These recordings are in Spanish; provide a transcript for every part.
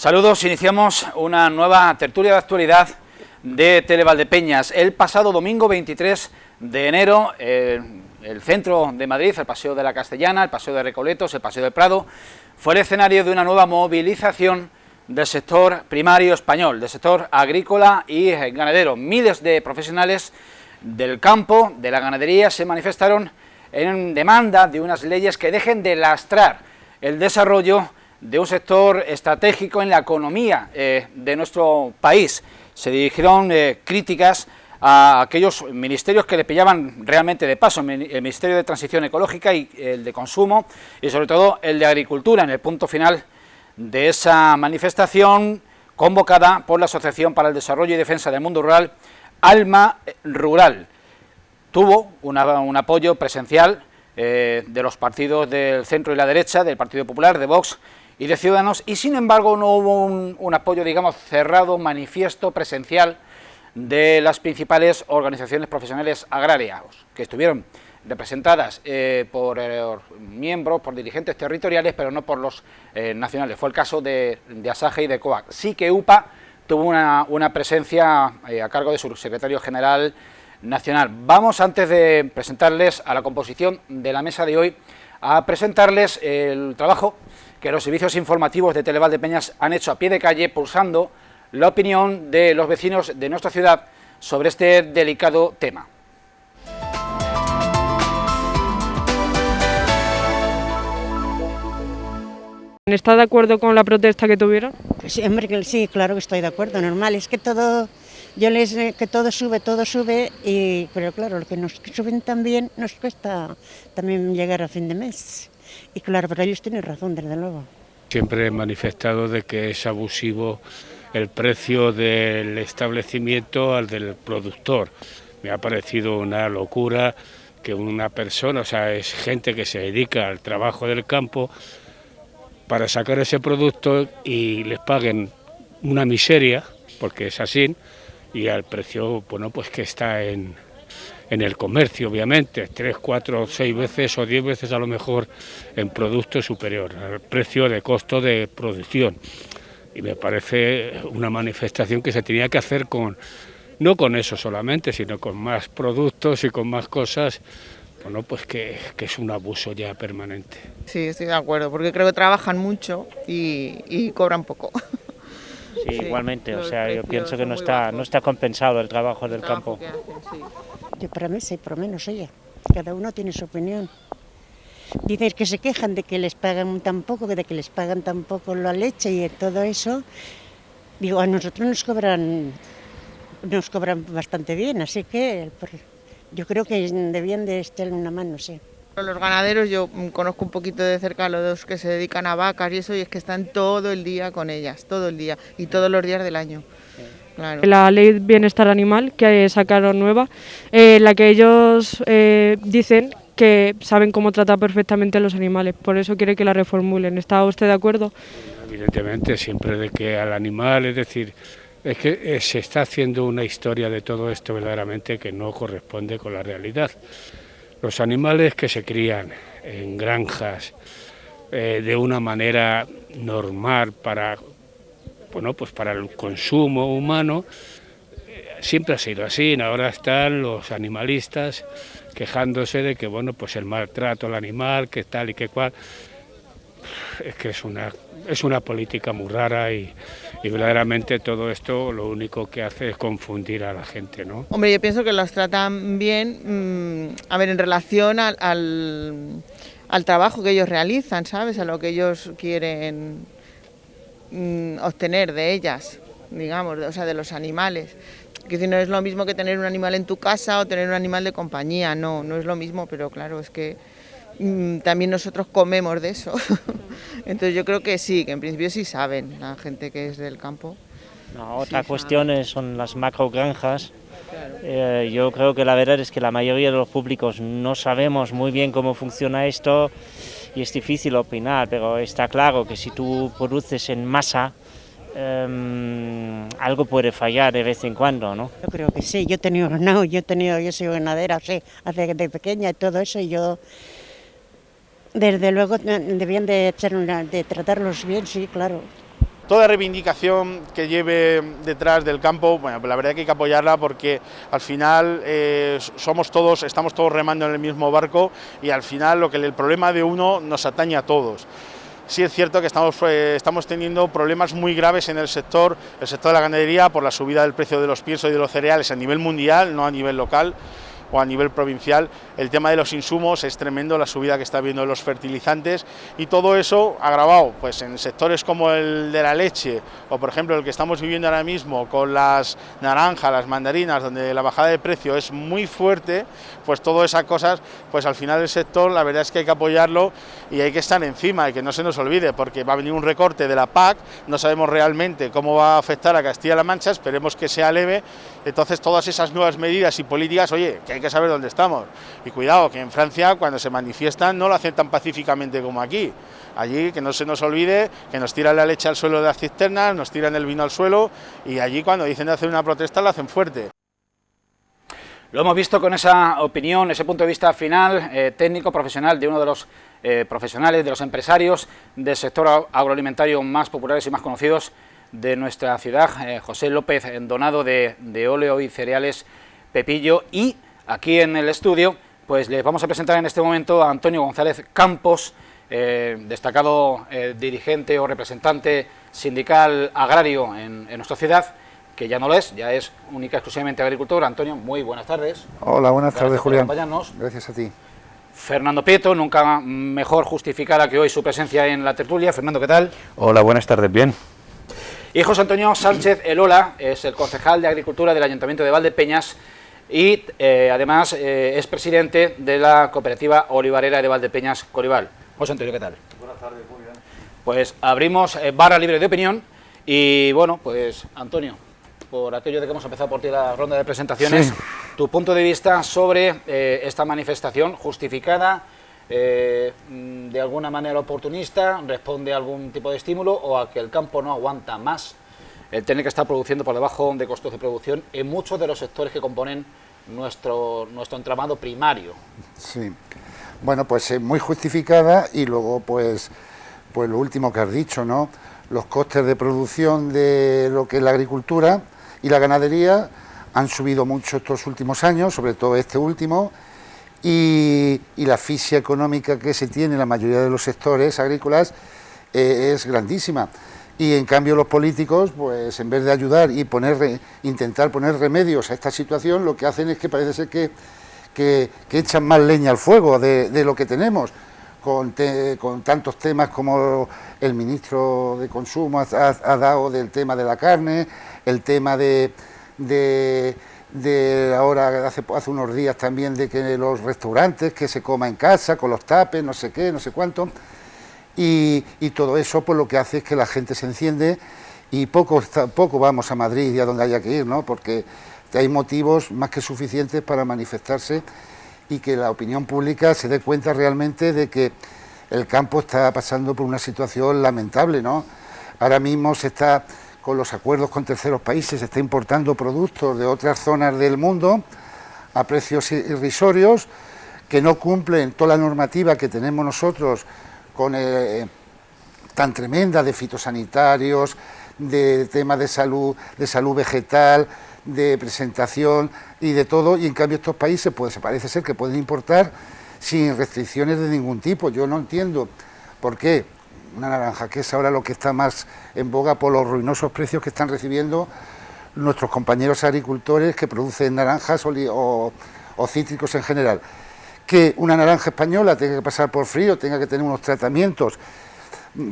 Saludos, iniciamos una nueva tertulia de actualidad de Televaldepeñas. El pasado domingo 23 de enero, el centro de Madrid, el Paseo de la Castellana, el Paseo de Recoletos, el Paseo del Prado, fue el escenario de una nueva movilización del sector primario español, del sector agrícola y ganadero. Miles de profesionales del campo, de la ganadería, se manifestaron en demanda de unas leyes que dejen de lastrar el desarrollo de un sector estratégico en la economía de nuestro país. Se dirigieron críticas a aquellos ministerios que le pillaban realmente de paso, el Ministerio de Transición Ecológica y el de Consumo, y sobre todo el de Agricultura, en el punto final de esa manifestación convocada por la Asociación para el Desarrollo y Defensa del Mundo Rural, Alma Rural. Tuvo un apoyo presencial de los partidos del centro y la derecha, del Partido Popular, de Vox y de Ciudadanos, y sin embargo no hubo un apoyo, digamos, cerrado, manifiesto, presencial de las principales organizaciones profesionales agrarias, que estuvieron representadas por miembros, por dirigentes territoriales, pero no por los nacionales. Fue el caso de ASAGE y de COAG. Sí que UPA tuvo una presencia a cargo de su secretario general nacional. Vamos, antes de presentarles a la composición de la mesa de hoy, a presentarles el trabajo que los servicios informativos de Televaldepeñas han hecho a pie de calle, pulsando la opinión de los vecinos de nuestra ciudad sobre este delicado tema. ¿Está de acuerdo con la protesta que tuvieron? Sí, hombre, sí, claro que estoy de acuerdo, normal, es que todo, que todo sube, pero claro, lo que nos suben también nos cuesta también llegar a fin de mes. Y claro, pero ellos tienen razón, desde luego. Siempre he manifestado de que es abusivo el precio del establecimiento al del productor. Me ha parecido una locura que una persona, o sea, es gente que se dedica al trabajo del campo, para sacar ese producto y les paguen una miseria, porque es así, y al precio, bueno, pues que está en el comercio, obviamente, 3, 4, 6 veces o 10 veces a lo mejor en producto superior al precio de costo de producción. Y me parece una manifestación que se tenía que hacer no con eso solamente, sino con más productos y con más cosas. Bueno, pues que es un abuso ya permanente. Sí, estoy de acuerdo, porque creo que trabajan mucho y cobran poco. Sí, igualmente, o sea, yo pienso que no está compensado el trabajo del campo. Yo para mí sí, por lo menos ella, cada uno tiene su opinión. Dicen que se quejan de que les pagan tan poco, de que les pagan tan poco la leche y todo eso. Digo, a nosotros nos cobran bastante bien, así que yo creo que debían de estar una mano, sí. Los ganaderos, yo conozco un poquito de cerca a los que se dedican a vacas y eso, y es que están todo el día con ellas, todo el día y todos los días del año. Claro. La ley de bienestar animal que sacaron nueva, la que ellos dicen que saben cómo tratar perfectamente a los animales, por eso quiere que la reformulen. ¿Está usted de acuerdo? Evidentemente, siempre de que al animal, es decir, es que se está haciendo una historia de todo esto verdaderamente que no corresponde con la realidad. Los animales que se crían en granjas de una manera normal para el consumo humano, siempre ha sido así. Ahora están los animalistas quejándose de que, bueno, pues el maltrato al animal, que tal y que cual. Es que es una política muy rara y verdaderamente todo esto lo único que hace es confundir a la gente, ¿no? Hombre, yo pienso que los tratan bien, a ver, en relación al trabajo que ellos realizan, ¿sabes? A lo que ellos quieren obtener de ellas, digamos, o sea, de los animales. Que si no es lo mismo que tener un animal en tu casa o tener un animal de compañía, no es lo mismo, pero claro, es que también nosotros comemos de eso. Entonces yo creo que sí, que en principio sí saben, la gente que es del campo. No, otra cuestión son las macrogranjas. Claro. Yo creo que la verdad es que la mayoría de los públicos no sabemos muy bien cómo funciona esto y es difícil opinar, pero está claro que si tú produces en masa, algo puede fallar de vez en cuando, ¿no? Yo creo que sí, yo soy ganadera, sí, de pequeña y todo eso, y yo desde luego debían de tratarlos bien, sí, claro. toda reivindicación que lleve detrás del campo, bueno, pues la verdad que hay que apoyarla porque al final estamos todos remando en el mismo barco y al final el problema de uno nos atañe a todos. Sí es cierto que estamos teniendo problemas muy graves en el sector de la ganadería por la subida del precio de los piensos y de los cereales a nivel mundial, no a nivel local o a nivel provincial. El tema de los insumos es tremendo, la subida que está habiendo de los fertilizantes y todo eso agravado pues en sectores como el de la leche o por ejemplo el que estamos viviendo ahora mismo con las naranjas, las mandarinas, donde la bajada de precio es muy fuerte, pues todas esas cosas, pues al final el sector la verdad es que hay que apoyarlo y hay que estar encima y que no se nos olvide porque va a venir un recorte de la PAC, no sabemos realmente cómo va a afectar a Castilla-La Mancha, esperemos que sea leve, entonces todas esas nuevas medidas y políticas, oye, que hay que saber dónde estamos. Y cuidado, que en Francia cuando se manifiestan no lo hacen tan pacíficamente como aquí. Allí que no se nos olvide que nos tiran la leche al suelo de las cisternas, nos tiran el vino al suelo y allí cuando dicen de hacer una protesta lo hacen fuerte. Lo hemos visto con esa opinión, ese punto de vista final, técnico, profesional, de uno de los profesionales, de los empresarios del sector agroalimentario más populares y más conocidos de nuestra ciudad, José López Donado de Óleo y Cereales Pepillo. Y aquí en el estudio pues les vamos a presentar en este momento a Antonio González Campos, destacado dirigente o representante sindical agrario en nuestra ciudad, que ya no lo es, ya es única exclusivamente agricultor. Antonio, muy buenas tardes. Hola, buenas tardes, Julián. Acompañarnos. Gracias a ti. Fernando Prieto, nunca mejor justificada que hoy su presencia en la tertulia. Fernando, ¿qué tal? Hola, buenas tardes, bien. Y José Antonio Sánchez Elola es el concejal de Agricultura del Ayuntamiento de Valdepeñas y además es presidente de la cooperativa olivarera de Valdepeñas, Corival. José Antonio, ¿qué tal? Buenas tardes, muy bien. Pues abrimos barra libre de opinión y bueno, pues Antonio, por aquello de que hemos empezado por ti la ronda de presentaciones, sí, tu punto de vista sobre esta manifestación justificada, de alguna manera oportunista, responde a algún tipo de estímulo o a que el campo no aguanta más el tener que estar produciendo por debajo de costos de producción en muchos de los sectores que componen nuestro entramado primario. Sí, bueno, pues muy justificada y luego pues lo último que has dicho, ¿no? Los costes de producción de lo que es la agricultura y la ganadería han subido mucho estos últimos años, sobre todo este último, y la asfixia económica que se tiene en la mayoría de los sectores agrícolas es grandísima. Y en cambio los políticos, pues en vez de ayudar y intentar poner remedios a esta situación, lo que hacen es que parece ser que echan más leña al fuego de lo que tenemos, con tantos temas como el ministro de Consumo ha dado del tema de la carne, el tema de ahora hace unos días también de que los restaurantes, que se coma en casa con los tapes, no sé qué, no sé cuánto, y todo eso pues lo que hace es que la gente se enciende y poco vamos a Madrid y a donde haya que ir, ¿no? Porque hay motivos más que suficientes para manifestarse y que la opinión pública se dé cuenta realmente de que el campo está pasando por una situación lamentable, ¿no? Ahora mismo se está, con los acuerdos con terceros países, se está importando productos de otras zonas del mundo a precios irrisorios que no cumplen toda la normativa que tenemos nosotros con tan tremenda de fitosanitarios, de temas de salud vegetal, de presentación y de todo, y en cambio estos países pues parece ser que pueden importar sin restricciones de ningún tipo. Yo no entiendo por qué una naranja, que es ahora lo que está más en boga por los ruinosos precios que están recibiendo nuestros compañeros agricultores que producen naranjas o cítricos en general, que una naranja española tenga que pasar por frío, tenga que tener unos tratamientos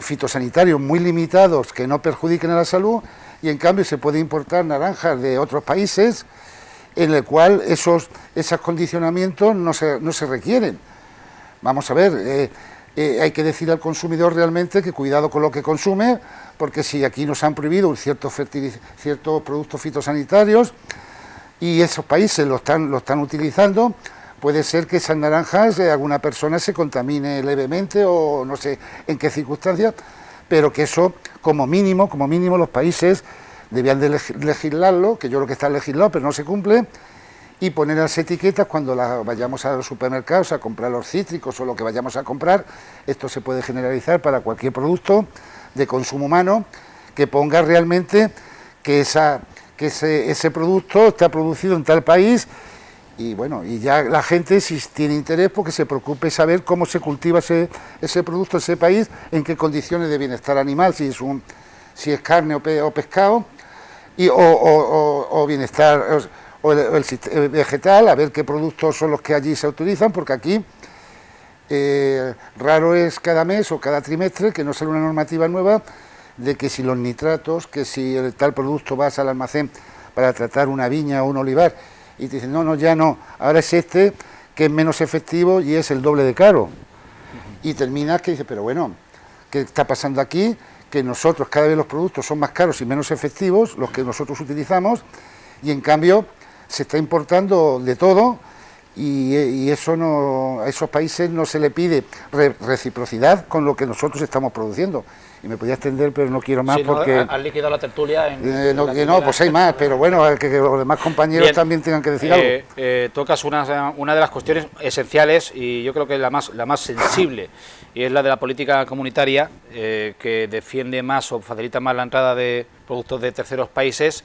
fitosanitarios muy limitados que no perjudiquen a la salud, y en cambio se puede importar naranjas de otros países en el cual esos condicionamientos no se requieren. Vamos a ver, hay que decir al consumidor realmente que cuidado con lo que consume, porque si aquí nos han prohibido ciertos productos fitosanitarios y esos países lo están utilizando, puede ser que esas naranjas alguna persona se contamine levemente o no sé en qué circunstancias, pero que eso como mínimo los países debían de legislarlo, que yo creo que está legislado pero no se cumple, y poner las etiquetas cuando vayamos a los supermercados a comprar los cítricos o lo que vayamos a comprar. Esto se puede generalizar para cualquier producto de consumo humano, que ponga realmente que ese producto está producido en tal país. Y bueno, y ya la gente, si tiene interés, pues que se preocupe saber cómo se cultiva ese producto en ese país, en qué condiciones de bienestar animal, si es carne o pescado, o bienestar o el vegetal, a ver qué productos son los que allí se utilizan, porque aquí raro es cada mes o cada trimestre que no sale una normativa nueva de que si los nitratos, que si el tal producto vas al almacén para tratar una viña o un olivar, y te dicen, no, ya no, ahora es este que es menos efectivo y es el doble de caro. Y terminas que dices, pero bueno, ¿qué está pasando aquí? Que nosotros cada vez los productos son más caros y menos efectivos, los que nosotros utilizamos, y en cambio se está importando de todo, y eso no, a esos países no se le pide reciprocidad con lo que nosotros estamos produciendo. Y me podía extender, pero no quiero más, sí, porque... Has liquidado la tertulia. No, pues hay más, pero bueno, que los demás compañeros bien, también tengan que decir algo. Tocas una de las cuestiones esenciales, y yo creo que es la más sensible, y es la de la política comunitaria, que defiende más o facilita más la entrada de productos de terceros países,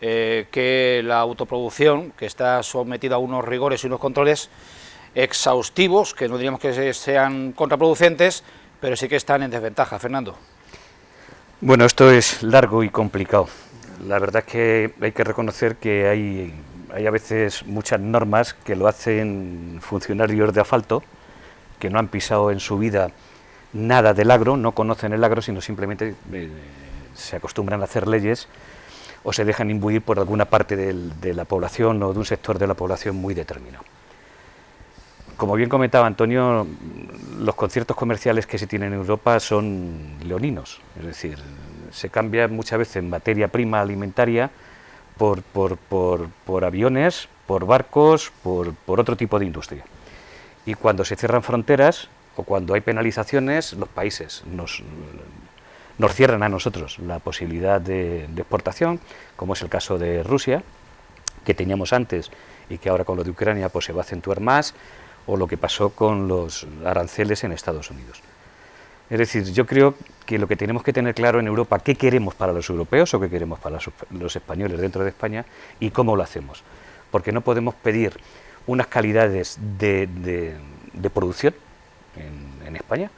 que la autoproducción, que está sometida a unos rigores y unos controles exhaustivos, que no diríamos que sean contraproducentes, pero sí que están en desventaja. Fernando. Bueno, esto es largo y complicado. La verdad es que hay que reconocer que hay a veces muchas normas que lo hacen funcionarios de asfalto, que no han pisado en su vida nada del agro, no conocen el agro, sino simplemente se acostumbran a hacer leyes o se dejan imbuir por alguna parte de la población o de un sector de la población muy determinado. Como bien comentaba Antonio, los conciertos comerciales que se tienen en Europa son leoninos, es decir, se cambia muchas veces materia prima alimentaria por aviones, por barcos, por otro tipo de industria. Y cuando se cierran fronteras o cuando hay penalizaciones, los países nos cierran a nosotros la posibilidad de exportación, como es el caso de Rusia, que teníamos antes y que ahora con lo de Ucrania pues se va a acentuar más, o lo que pasó con los aranceles en Estados Unidos. Es decir, yo creo que lo que tenemos que tener claro en Europa, qué queremos para los europeos o qué queremos para los españoles dentro de España y cómo lo hacemos. Porque no podemos pedir unas calidades de producción en España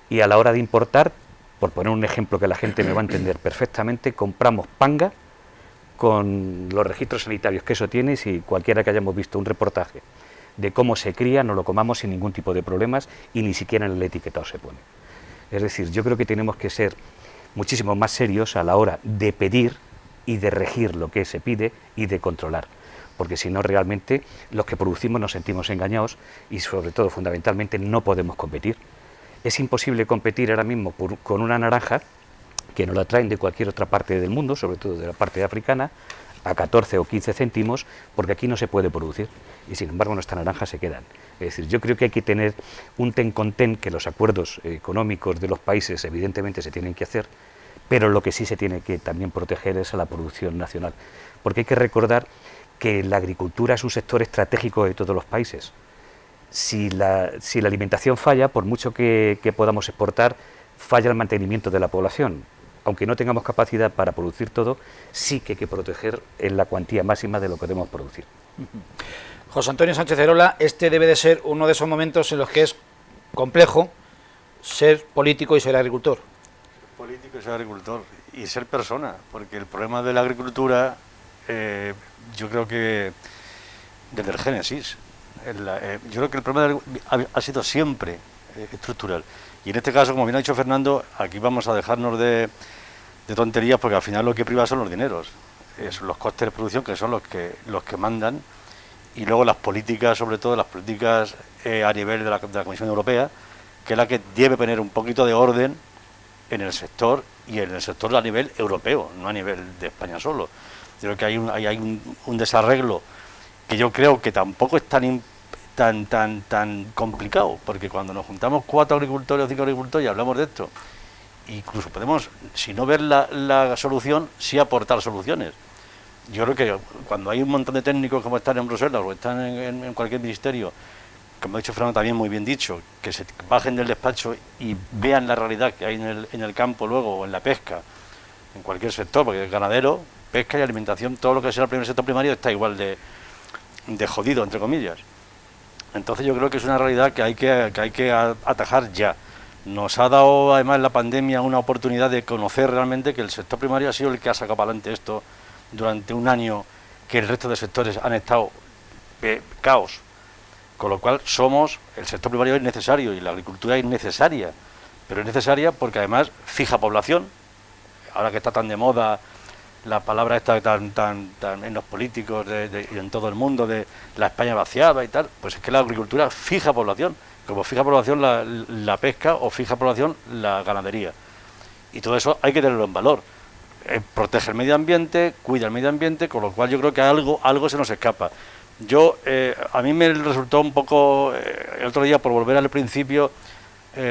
y a la hora de importar, por poner un ejemplo que la gente me va a entender perfectamente, compramos panga con los registros sanitarios que eso tiene, y si cualquiera que hayamos visto un reportaje de cómo se cría, no lo comamos sin ningún tipo de problemas y ni siquiera en el etiquetado se pone. Es decir, yo creo que tenemos que ser muchísimo más serios a la hora de pedir y de regir lo que se pide y de controlar, porque si no realmente los que producimos nos sentimos engañados y sobre todo fundamentalmente no podemos competir. Es imposible competir ahora mismo con una naranja que nos la traen de cualquier otra parte del mundo, sobre todo de la parte africana, a 14 o 15 céntimos, porque aquí no se puede producir, y sin embargo nuestras naranjas se quedan. Es decir, yo creo que hay que tener un ten con ten, que los acuerdos económicos de los países evidentemente se tienen que hacer, pero lo que sí se tiene que también proteger es a la producción nacional, porque hay que recordar que la agricultura es un sector estratégico de todos los países. Si la alimentación falla, por mucho que podamos exportar, falla el mantenimiento de la población. Aunque no tengamos capacidad para producir todo, sí que hay que proteger en la cuantía máxima de lo que debemos producir. José Antonio Sánchez Erola, este debe de ser uno de esos momentos en los que es complejo ser político y ser agricultor. Ser político y ser agricultor, y ser persona, porque el problema de la agricultura, yo creo que desde el Génesis, yo creo que el problema ha sido siempre estructural. Y en este caso, como bien ha dicho Fernando, aquí vamos a dejarnos de tonterías, porque al final lo que priva son los dineros, son los costes de producción, que son los que mandan, y luego las políticas, sobre todo las políticas a nivel de la Comisión Europea, que es la que debe poner un poquito de orden en el sector, y en el sector a nivel europeo, no a nivel de España solo. Yo creo que hay un desarreglo que yo creo que tampoco es tan complicado, porque cuando nos juntamos 4 agricultores o 5 agricultores y hablamos de esto, incluso podemos, si no ver la solución, sí aportar soluciones. Yo creo que cuando hay un montón de técnicos como están en Bruselas o están en cualquier ministerio, como ha dicho Fernando también muy bien dicho, que se bajen del despacho y vean la realidad que hay en el campo luego o en la pesca, en cualquier sector, porque ganadero, pesca y alimentación, todo lo que sea el sector primario está igual de jodido, entre comillas. Entonces yo creo que es una realidad que hay que atajar ya. Nos ha dado además la pandemia una oportunidad de conocer realmente que el sector primario ha sido el que ha sacado para adelante esto durante un año que el resto de sectores han estado caos. Con lo cual el sector primario es necesario y la agricultura es necesaria, pero es necesaria porque además fija población. Ahora que está tan de moda la palabra esta tan en los políticos y en todo el mundo de la España vaciada y tal, pues es que la agricultura fija población, como fija población la pesca o fija población la ganadería. Y todo eso hay que tenerlo en valor. Protege el medio ambiente, cuida el medio ambiente, con lo cual yo creo que algo se nos escapa. A mí me resultó un poco, el otro día, por volver al principio,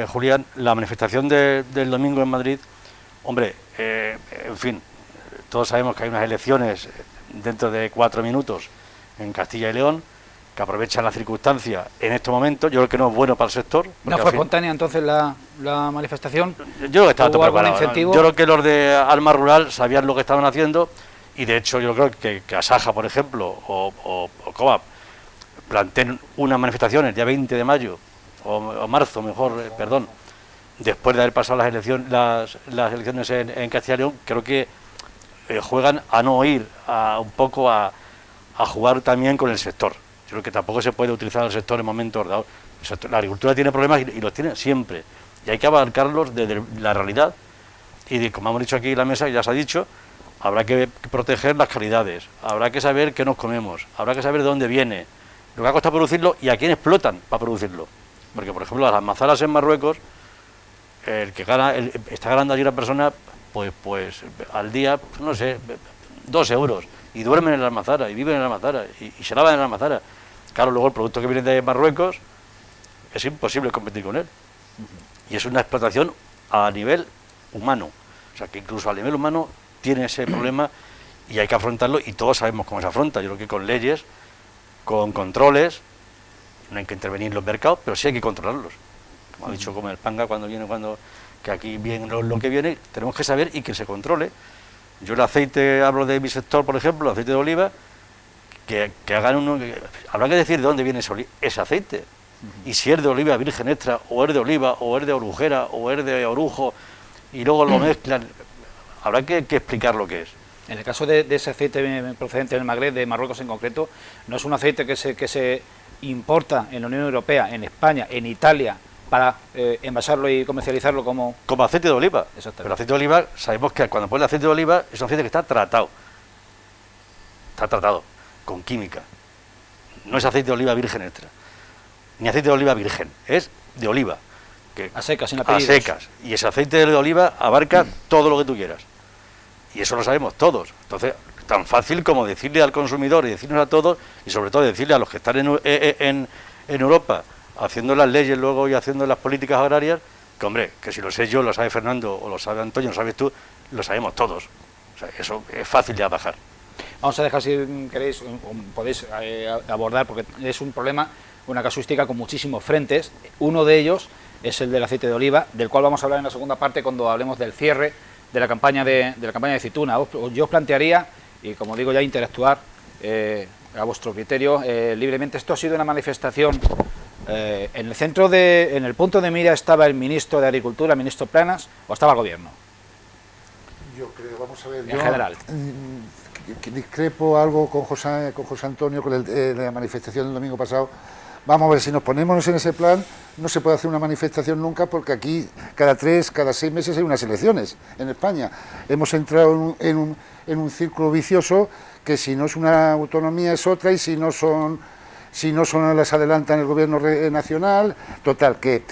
Julián, la manifestación del domingo en Madrid, hombre, en fin, todos sabemos que hay unas elecciones dentro de 4 minutos en Castilla y León, que aprovechan la circunstancia en estos momentos. Yo creo que no es bueno para el sector. ¿No fue espontánea entonces la manifestación? Yo creo que estaba todo preparado, ¿no? Incentivo? Yo creo que los de Alma Rural sabían lo que estaban haciendo y de hecho yo creo que Asaja, por ejemplo, o COAP planteen una manifestación el día 20 de mayo, o marzo mejor, perdón, después de haber pasado las elecciones en Castilla y León. Creo que juegan a no ir un poco a jugar también con el sector. Yo creo que tampoco se puede utilizar el sector en momentos dados. La agricultura tiene problemas y los tiene siempre, y hay que abarcarlos desde la realidad. Y como hemos dicho aquí en la mesa, ya se ha dicho, habrá que proteger las calidades, habrá que saber qué nos comemos, habrá que saber de dónde viene, lo que ha costado producirlo y a quién explotan para producirlo. Porque, por ejemplo, las mazaras en Marruecos, el que está ganando allí una persona, pues al día, no sé, 2 euros, y duermen en la almazara, y viven en la almazara, y se lavan en la almazara. Claro, luego el producto que viene de Marruecos es imposible competir con él. Y es una explotación a nivel humano. O sea, que incluso a nivel humano tiene ese problema y hay que afrontarlo, y todos sabemos cómo se afronta. Yo creo que con leyes, con controles, no hay que intervenir en los mercados, pero sí hay que controlarlos. Como ha dicho, como el panga que aquí viene lo que viene, tenemos que saber y que se controle. Yo el aceite, hablo de mi sector, por ejemplo, el aceite de oliva, que hagan habrá que decir de dónde viene ese aceite. Y si es de oliva virgen extra, o es de oliva, o es de orujera, o es de orujo, y luego lo mezclan, habrá que explicar lo que es. En el caso de ese aceite procedente del Magreb, de Marruecos en concreto, no es un aceite que se importa en la Unión Europea, en España, en Italia, para envasarlo y comercializarlo como aceite de oliva. Exactamente. Pero el aceite de oliva, sabemos que cuando pone el aceite de oliva es un aceite que está tratado con química. No es aceite de oliva virgen extra, ni aceite de oliva virgen, es de oliva. A secas, sin a apellidos. secas. Y ese aceite de oliva abarca todo lo que tú quieras. Y eso lo sabemos todos. Entonces, tan fácil como decirle al consumidor y decirnos a todos, y sobre todo decirle a los que están en Europa, haciendo las leyes luego y haciendo las políticas agrarias, que hombre, que si lo sé yo, lo sabe Fernando, o lo sabe Antonio, lo sabes tú, lo sabemos todos. O sea, eso es fácil de atajar. Vamos a dejar, si queréis, podéis abordar, porque es un problema, una casuística con muchísimos frentes. Uno de ellos es el del aceite de oliva, del cual vamos a hablar en la segunda parte cuando hablemos del cierre de la campaña de aceituna. Yo os plantearía, y como digo ya, interactuar a vuestro criterio libremente. Esto ha sido una manifestación. En el punto de mira estaba el ministro de Agricultura, el ministro Planas, o estaba el gobierno. Yo creo, vamos a ver, en general. Discrepo algo con José Antonio con la manifestación del domingo pasado. Vamos a ver, si nos ponemos en ese plan, no se puede hacer una manifestación nunca, porque aquí cada 6 meses hay unas elecciones en España. Hemos entrado en un círculo vicioso que si no es una autonomía es otra, y si no son las adelantan el gobierno nacional. Total, que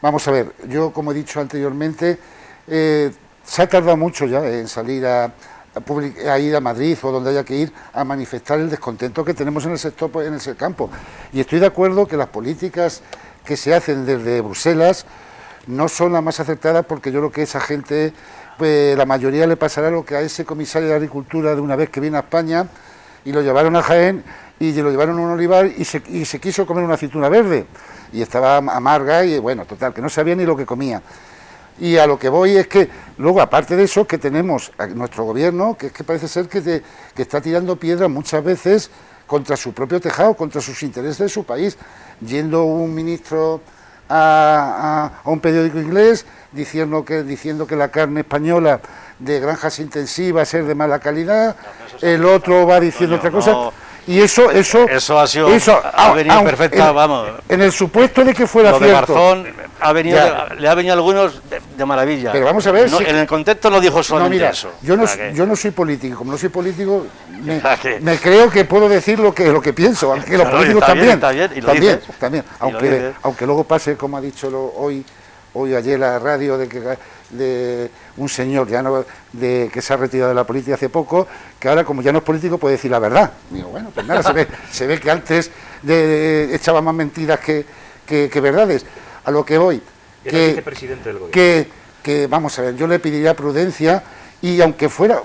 vamos a ver, yo como he dicho anteriormente, se ha tardado mucho ya en salir a ir a Madrid o donde haya que ir a manifestar el descontento que tenemos en el sector, en el campo. Y estoy de acuerdo que las políticas que se hacen desde Bruselas no son las más acertadas, porque yo creo que esa gente, pues, la mayoría le pasará lo que a ese comisario de Agricultura de una vez que viene a España y lo llevaron a Jaén y lo llevaron a un olivar y se quiso comer una aceituna verde y estaba amarga y bueno, total, que no sabía ni lo que comía. Y a lo que voy es que luego, aparte de eso, que tenemos a nuestro gobierno, que es que parece ser que está tirando piedras muchas veces contra su propio tejado, contra sus intereses de su país, yendo un ministro a un periódico inglés diciendo que la carne española de granjas intensivas es de mala calidad, el otro va diciendo otra cosa. Y eso ha sido, ha venido perfecta, vamos. En el supuesto de que fuera lo de cierto. Garzón le ha venido a algunos de maravilla. Pero vamos a ver en el contexto no dijo solamente eso. Yo no soy político, como no soy político, me creo que puedo decir lo que pienso, aunque los políticos también, aunque luego pase, como ha dicho hoy ayer la radio, de un señor que se ha retirado de la política hace poco, que ahora, como ya no es político, puede decir la verdad. Digo, bueno, pues nada, se ve que antes echaba más mentiras que verdades. A lo que voy, vicepresidente del gobierno. Que vamos a ver, yo le pediría prudencia, y aunque fuera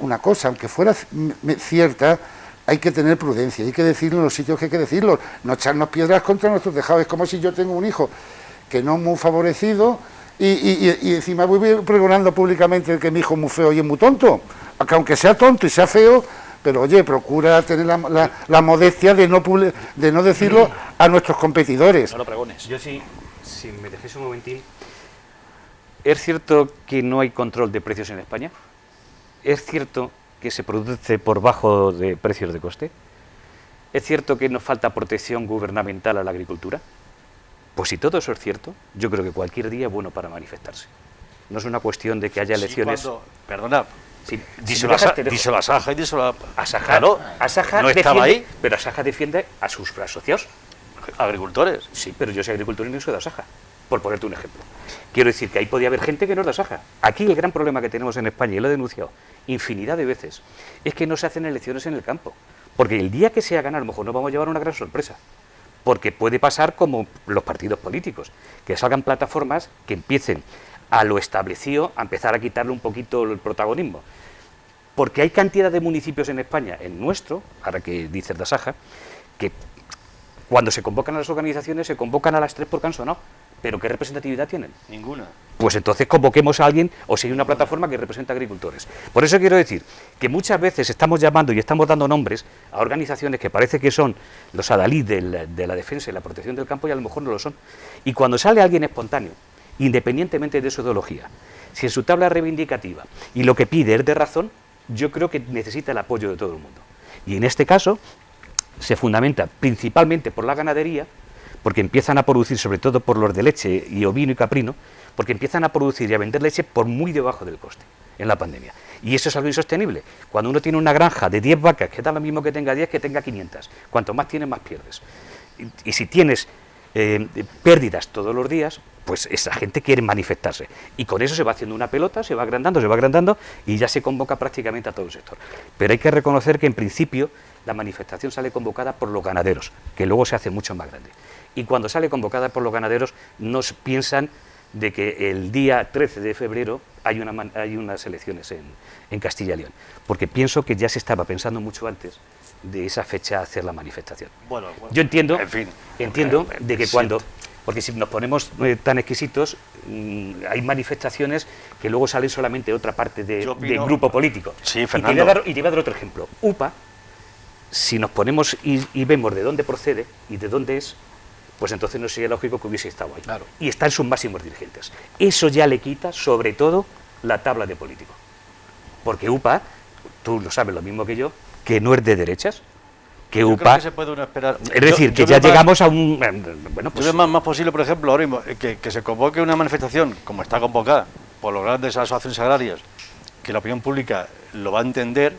cierta, hay que tener prudencia, hay que decirlo en los sitios que hay que decirlo, no echarnos piedras contra nuestros tejados. Es como si yo tengo un hijo que no es muy favorecido, y encima voy pregonando públicamente que mi hijo es muy feo y es muy tonto, aunque sea tonto y sea feo, pero oye, procura tener la modestia de no decirlo a nuestros competidores. No lo pregones. Yo sí, si me dejéis un momentín, ¿es cierto que no hay control de precios en España? ¿Es cierto que se produce por bajo de precios de coste? ¿Es cierto que nos falta protección gubernamental a la agricultura? Pues si todo eso es cierto, yo creo que cualquier día es bueno para manifestarse. No es una cuestión de que haya elecciones... Perdona, sí, díselo a Asaja y díselo a Asaja. Claro, Asaja no estaba ahí. Pero Asaja defiende a sus asociados. Agricultores. Sí, pero yo soy agricultor y no soy de Asaja, por ponerte un ejemplo. Quiero decir que ahí podía haber gente que no es de Asaja. Aquí el gran problema que tenemos en España, y lo he denunciado infinidad de veces, es que no se hacen elecciones en el campo. Porque el día que se hagan, a lo mejor nos vamos a llevar una gran sorpresa. Porque puede pasar como los partidos políticos, que salgan plataformas que empiecen a lo establecido, a empezar a quitarle un poquito el protagonismo. Porque hay cantidad de municipios en España, en nuestro, ahora que dices de Asaja, que cuando se convocan a las organizaciones, se convocan a las 3 porque han sonado. ¿Pero qué representatividad tienen? Ninguna. Pues entonces convoquemos a alguien, o si hay una plataforma que representa a agricultores. Por eso quiero decir que muchas veces estamos llamando y estamos dando nombres a organizaciones que parece que son los adalid de la defensa y la protección del campo, y a lo mejor no lo son. Y cuando sale alguien espontáneo, independientemente de su ideología, si en su tabla reivindicativa y lo que pide es de razón, yo creo que necesita el apoyo de todo el mundo. Y en este caso se fundamenta principalmente por la ganadería, porque empiezan a producir, sobre todo por los de leche y ovino y caprino, porque empiezan a producir y a vender leche por muy debajo del coste en la pandemia. Y eso es algo insostenible. Cuando uno tiene una granja de 10 vacas, que da lo mismo que tenga 10 que tenga 500. Cuanto más tienes, más pierdes. Y si tienes pérdidas todos los días, pues esa gente quiere manifestarse. Y con eso se va haciendo una pelota, se va agrandando, y ya se convoca prácticamente a todo el sector. Pero hay que reconocer que en principio la manifestación sale convocada por los ganaderos, que luego se hace mucho más grande. Y cuando sale convocada por los ganaderos, nos piensan de que el día 13 de febrero hay unas elecciones en Castilla y León, porque pienso que ya se estaba pensando mucho antes de esa fecha hacer la manifestación. Bueno, yo entiendo, en fin, de que cuando, porque si nos ponemos tan exquisitos, hay manifestaciones que luego salen solamente de otra parte del grupo político. Sí, Fernando. Y te voy a dar otro ejemplo. UPA, si nos ponemos y vemos de dónde procede y de dónde es, pues entonces no sería lógico que hubiese estado ahí. Claro. Y está en sus máximos dirigentes. Eso ya le quita, sobre todo, la tabla de político. Porque UPA, tú lo sabes lo mismo que yo, que no es de derechas, que yo UPA... creo que se puede uno esperar. Es decir, que ya llegamos a un... Bueno, pues... Yo veo más posible, por ejemplo, ahora mismo, que se convoque una manifestación, como está convocada, por los grandes asociaciones agrarias, que la opinión pública lo va a entender,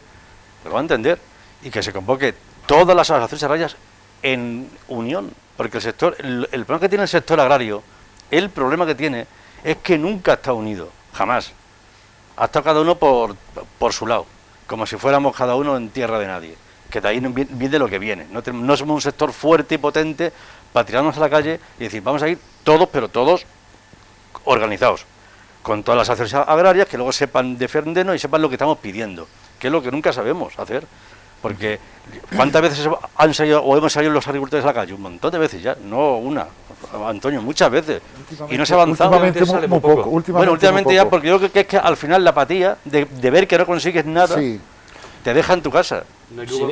y que se convoque todas las asociaciones agrarias en unión. Porque el sector, el problema que tiene el sector agrario, el problema que tiene es que nunca está unido, jamás. Ha estado cada uno por su lado, como si fuéramos cada uno en tierra de nadie, que de ahí viene lo que viene. No somos un sector fuerte y potente para tirarnos a la calle y decir, vamos a ir todos, pero todos organizados, con todas las asociaciones agrarias que luego sepan defendernos y sepan lo que estamos pidiendo, que es lo que nunca sabemos hacer. Porque ¿cuántas veces han salido o hemos salido los agricultores a la calle? Un montón de veces ya, no una, Antonio, muchas veces. Y no se ha avanzado. Últimamente muy poco. Bueno, últimamente ya, porque yo creo que es que al final la apatía de ver que no consigues nada, Sí. te deja en tu casa.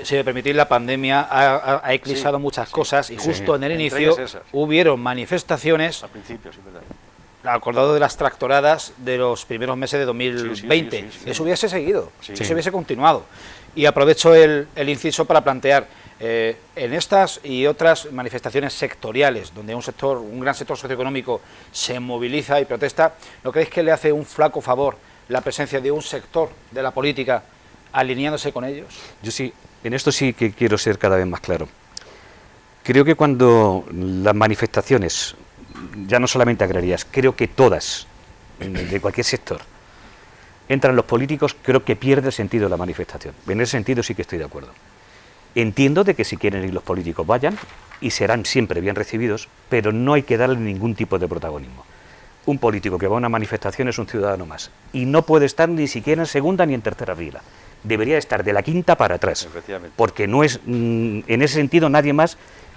Si me permitís, la pandemia ha eclipsado muchas cosas y justo en el Entre inicio ellas esas. hubieron manifestaciones, Al principio, sí, verdad. acordado de las tractoradas de los primeros meses de 2020. Sí, sí, sí. Eso hubiese seguido, Sí. eso hubiese continuado. Y aprovecho el inciso para plantear, en estas y otras manifestaciones sectoriales, donde un gran sector socioeconómico se moviliza y protesta, ¿no creéis que le hace un flaco favor la presencia de un sector de la política alineándose con ellos? Yo sí, en esto sí que quiero ser cada vez más claro. Creo que cuando las manifestaciones, ya no solamente agrarias, creo que todas, de cualquier sector, entran los políticos, creo que pierde el sentido la manifestación. En ese sentido sí que estoy de acuerdo. Entiendo de que si quieren ir los políticos vayan y serán siempre bien recibidos, pero no hay que darle ningún tipo de protagonismo. Un político que va a una manifestación es un ciudadano más y no puede estar ni siquiera en segunda ni en tercera fila. Debería estar de la quinta para atrás, Efectivamente. porque no es en ese sentido nadie más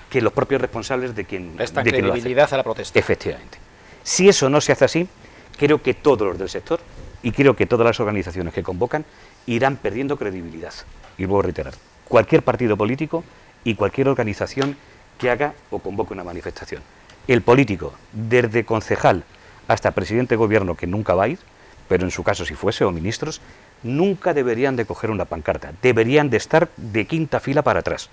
que los propios responsables de quien, Restan de quien lo hace. credibilidad a la protesta. Efectivamente. Si eso no se hace así, creo que todos los del sector y creo que todas las organizaciones que convocan irán perdiendo credibilidad. Y vuelvo a reiterar, cualquier partido político y cualquier organización que haga o convoque una manifestación. El político, desde concejal hasta presidente de gobierno, que nunca va a ir, pero en su caso si fuese, o ministros, nunca deberían de coger una pancarta, deberían de estar de quinta fila para atrás.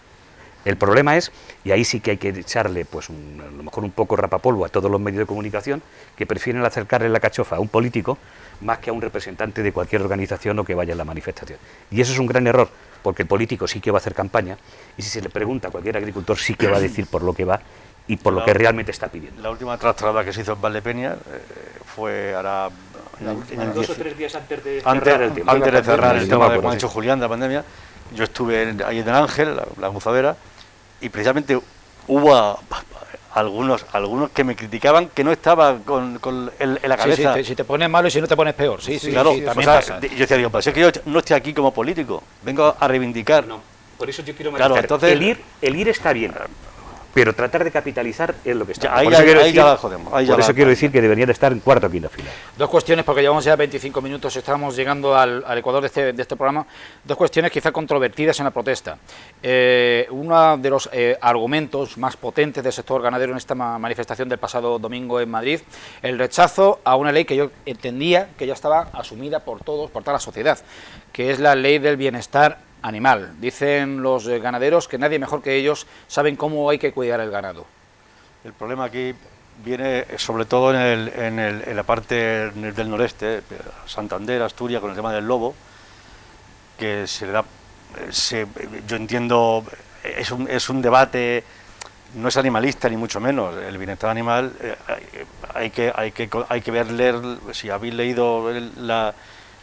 El problema es, y ahí sí que hay que echarle pues a lo mejor un poco rapapolvo a todos los medios de comunicación, que prefieren acercarle la cachofa a un político más que a un representante de cualquier organización o que vaya a la manifestación. Y eso es un gran error, porque el político sí que va a hacer campaña, y si se le pregunta a cualquier agricultor sí que va a decir por lo que va y por lo que realmente está pidiendo. La última tractorada que se hizo en Valdepeña fue ahora en el 2 o 3 días antes de antes de cerrar el tema de, como ha sí. dicho Julián, de la pandemia. Yo estuve ahí en el Ángel, la gozadera, y precisamente hubo algunos que me criticaban que no estaba con en la cabeza. Sí, si te pones malo y si no te pones peor. Sí, claro, también o sea, pasa. yo decía, digo, pero si es que yo no estoy aquí como político, vengo a reivindicar. No, por eso yo quiero Claro, matizar. entonces- el ir está bien, pero tratar de capitalizar es lo que está. Ya, ahí Por eso quiero ahí decir- ya la jodemos. Ahí ya Por eso la- quiero decir que deberían de estar en cuarta o quinta fila. Dos cuestiones, porque llevamos ya 25 minutos, estamos llegando al ecuador de este programa. Dos cuestiones quizá controvertidas en la protesta. Uno de los argumentos más potentes del sector ganadero en esta manifestación del pasado domingo en Madrid, el rechazo a una ley que yo entendía que ya estaba asumida por todos, por toda la sociedad, que es la ley del bienestar animal. Dicen los ganaderos que nadie mejor que ellos saben cómo hay que cuidar el ganado. El problema aquí viene sobre todo en la parte del noreste, Santander, Asturias, con el tema del lobo, que se le da, yo entiendo, es un debate, no es animalista ni mucho menos. El bienestar animal hay que leer, si habéis leído la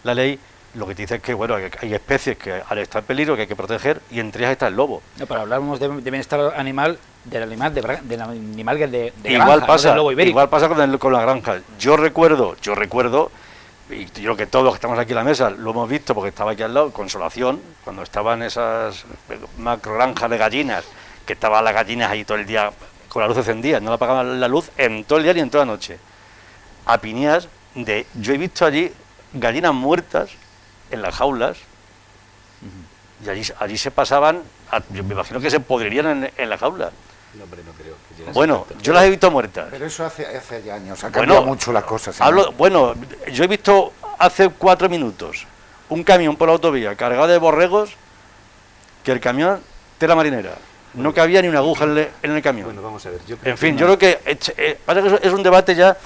ley, lo que te dice es que bueno, hay especies que al estar en peligro que hay que proteger, y entre ellas está el lobo. No, pero hablamos de bienestar animal, del animal de Igual granja, pasa, no del lobo ibérico. igual pasa con la granja. Yo recuerdo, y yo creo que todos los que estamos aquí en la mesa lo hemos visto porque estaba aquí al lado, Consolación, cuando estaban esas macro granjas de gallinas, que estaban las gallinas ahí todo el día con la luz encendida, no le apagaban la luz en todo el día ni en toda la noche. A piñas yo he visto allí gallinas muertas en las jaulas, y allí se pasaban, yo me imagino que se podrirían en la jaula. No, hombre, no creo. Bueno, yo las he visto muertas. Pero eso hace ya años, ha Bueno, cambiado mucho las cosas. ¿eh? Bueno, yo he visto hace 4 minutos un camión por la autovía cargado de borregos, que el camión tela marinera. No cabía ni una aguja en el camión. Bueno, vamos a ver. Yo creo En fin, yo creo que pasa que es un debate ya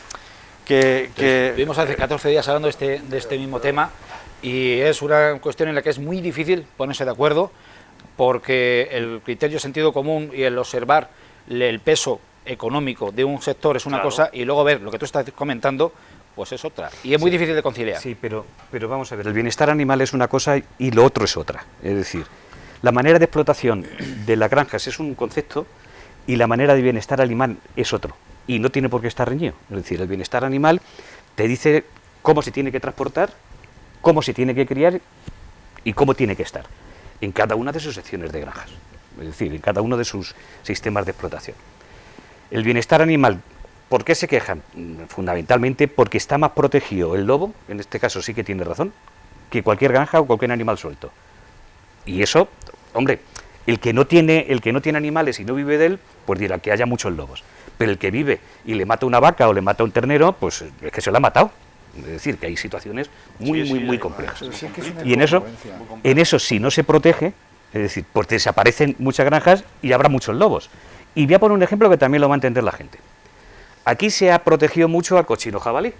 que Estuvimos hace 14 días hablando de este mismo tema, y es una cuestión en la que es muy difícil ponerse de acuerdo, porque el criterio sentido común y el observar el peso económico de un sector es una Claro. cosa, y luego ver lo que tú estás comentando, pues es otra. Y es muy difícil de conciliar. Sí, pero vamos a ver, el bienestar animal es una cosa y lo otro es otra. Es decir, la manera de explotación de las granjas es un concepto y la manera de bienestar animal es otro. Y no tiene por qué estar reñido. Es decir, el bienestar animal te dice cómo se tiene que transportar, cómo se tiene que criar y cómo tiene que estar. en cada una de sus secciones de granjas, es decir, en cada uno de sus sistemas de explotación. El bienestar animal, ¿por qué se quejan? Fundamentalmente porque está más protegido el lobo, en este caso sí que tiene razón, que cualquier granja o cualquier animal suelto. Y eso, hombre, el que no tiene animales y no vive de él, pues dirá que haya muchos lobos. Pero el que vive y le mata una vaca o le mata un ternero, pues es que se lo ha matado. Es decir, que hay situaciones muy complejas. Y en eso si no se protege, es decir, pues desaparecen muchas granjas y habrá muchos lobos. Y voy a poner un ejemplo que también lo va a entender la gente. Aquí se ha protegido mucho al cochino jabalí.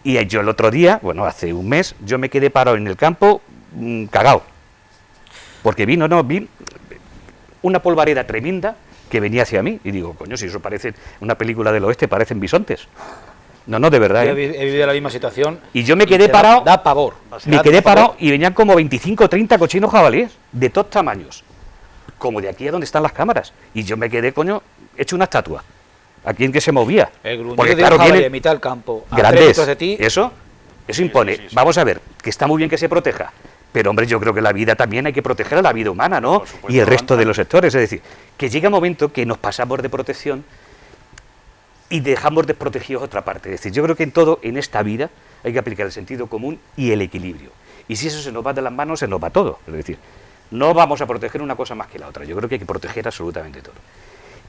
Y yo el otro día, bueno, hace un mes, yo me quedé parado en el campo cagao. Porque vi una polvareda tremenda que venía hacia mí. Y digo, coño, si eso parece una película del oeste, parecen bisontes. No, de verdad. Yo he vivido la misma situación. Y yo me quedé parado. Da pavor. Me quedé parado y venían como 25 o 30 cochinos jabalíes, de todos tamaños. Como de aquí a donde están las cámaras. Y yo me quedé, coño, hecho una estatua. Aquí en que se movía. El gruñido de un jabalí de mitad del campo. Grandes. De ti. Eso impone. Sí. Vamos a ver, que está muy bien que se proteja. Pero, hombre, yo creo que la vida también hay que proteger a la vida humana, ¿no? Y el resto de los sectores. Es decir, que llega un momento que nos pasamos de protección y dejamos desprotegidos otra parte. Es decir, yo creo que en todo, en esta vida, hay que aplicar el sentido común y el equilibrio. Y si eso se nos va de las manos, se nos va todo. Es decir, no vamos a proteger una cosa más que la otra. Yo creo que hay que proteger absolutamente todo.